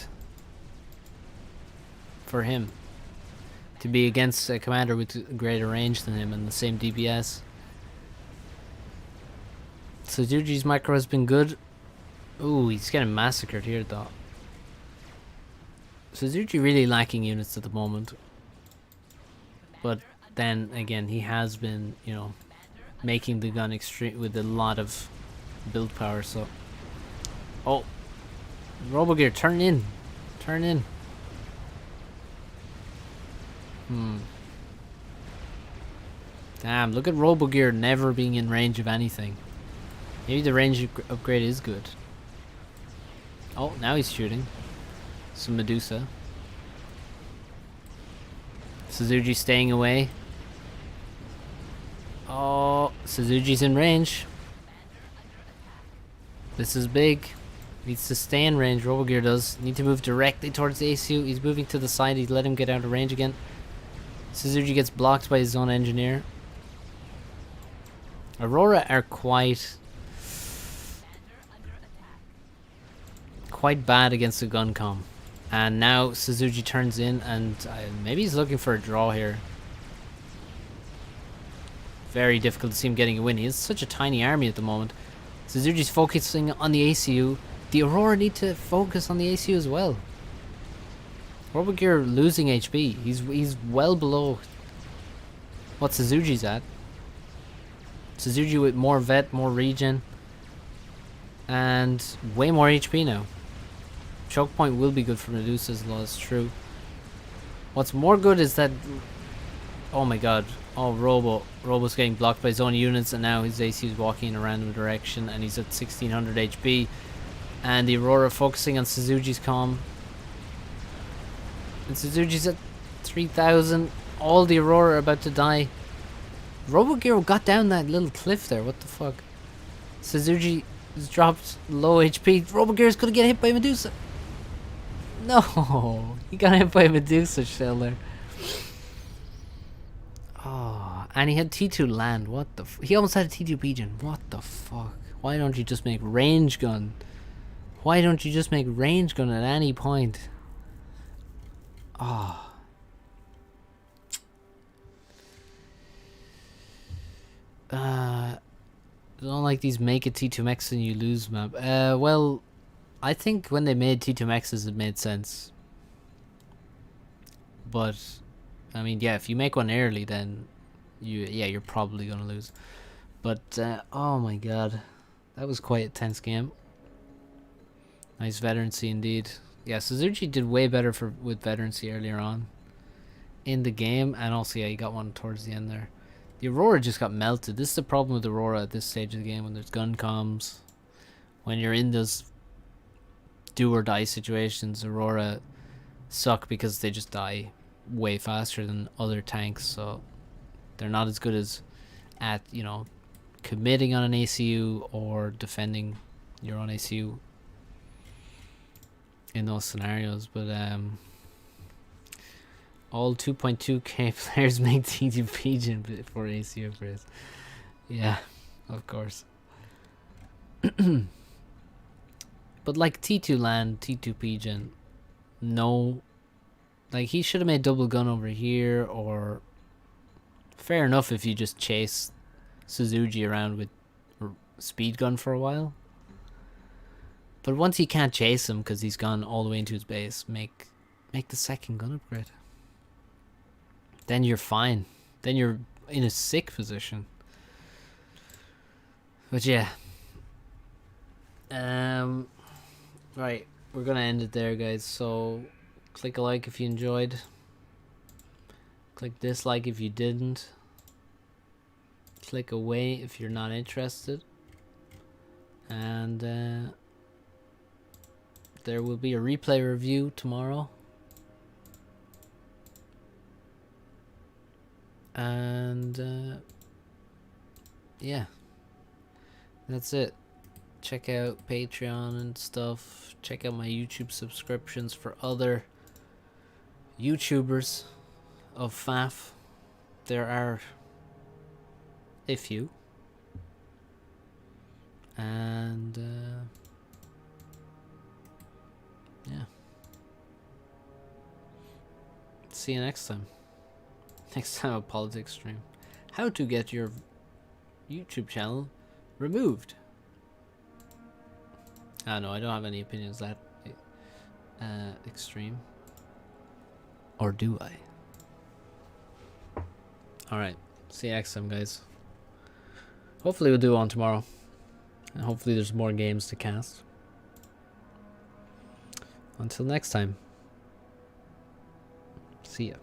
for him to be against a commander with greater range than him and the same DPS. Suzuji's micro has been good. Ooh, he's getting massacred here though. Suzuki really lacking units at the moment. But then again, he has been, you know, making the gun extreme with a lot of build power, so. Oh, Robogear, turn in. Turn in. Damn, look at Robogear never being in range of anything. Maybe the range upgrade is good. Oh, now he's shooting. Some Medusa. Suzuki staying away. Oh, Suzuki's in range. This is big. Needs to stay in range. Robogear does. Need to move directly towards the ACU. He's moving to the side. He's let him get out of range again. Suzuki gets blocked by his own engineer. Aurora are quite bad against the gun com. And now Suzuki turns in and maybe he's looking for a draw here. Very difficult to see him getting a win. He has such a tiny army at the moment. Suzuki's focusing on the ACU. The Aurora need to focus on the ACU as well. Robogear losing HP. He's well below what Suzuki's at. Suzuki with more vet, more regen, and way more HP now. Choke point will be good for Medusa as well, as true. What's more good is that, oh my god, oh Robo's getting blocked by his own units, and now his AC is walking in a random direction, and he's at 1600 HP, and the Aurora focusing on Suzuki's comm, and Suzuki's at 3000. All the Aurora are about to die. Robogear got down that little cliff there. What the fuck? Suzuki has dropped low HP. Robogear's gonna get hit by Medusa. No, he got hit by a Medusa shell there. Oh, and he had T2 land. What the he almost had a T2 pigeon. What the fuck? Why don't you just make range gun? Why don't you just make range gun at any point? Oh. I don't like these make a T2 mechs and you lose map. Well, I think when they made T2 mechs it made sense. But I mean, yeah, if you make one early, then you're probably gonna lose. But oh my god, that was quite a tense game. Nice veterancy indeed. Yeah, Suzuki did way better with veterancy earlier on in the game, and also yeah, he got one towards the end there. The Aurora just got melted. This is the problem with Aurora at this stage of the game when there's gun comms. When you're in those do or die situations, Aurora suck because they just die way faster than other tanks, so they're not as good as at, you know, committing on an ACU or defending your own ACU in those scenarios. But all 2.2k players make T2 Pigeon for ACU upgrades. Yeah, of course. But like T2 land, T2 Pigeon, no, like he should have made double gun over here, or fair enough if you just chase Suzuki around with speed gun for a while. But once you can't chase him because he's gone all the way into his base, make the second gun upgrade. Then you're fine. Then you're in a sick position. But yeah. Right, we're gonna end it there, guys. So click a like if you enjoyed. Click dislike if you didn't. Click away if you're not interested. And there will be a replay review tomorrow. And yeah, that's it. check out Patreon and stuff. Check out my YouTube subscriptions for other YouTubers of FAF. There are a few. And yeah. See you next time. Next time a politics stream. How to get your YouTube channel removed. No, I don't have any opinions that extreme. Or do I? Alright. See you next time, guys. Hopefully we'll do one tomorrow. And hopefully there's more games to cast. Until next time. See ya.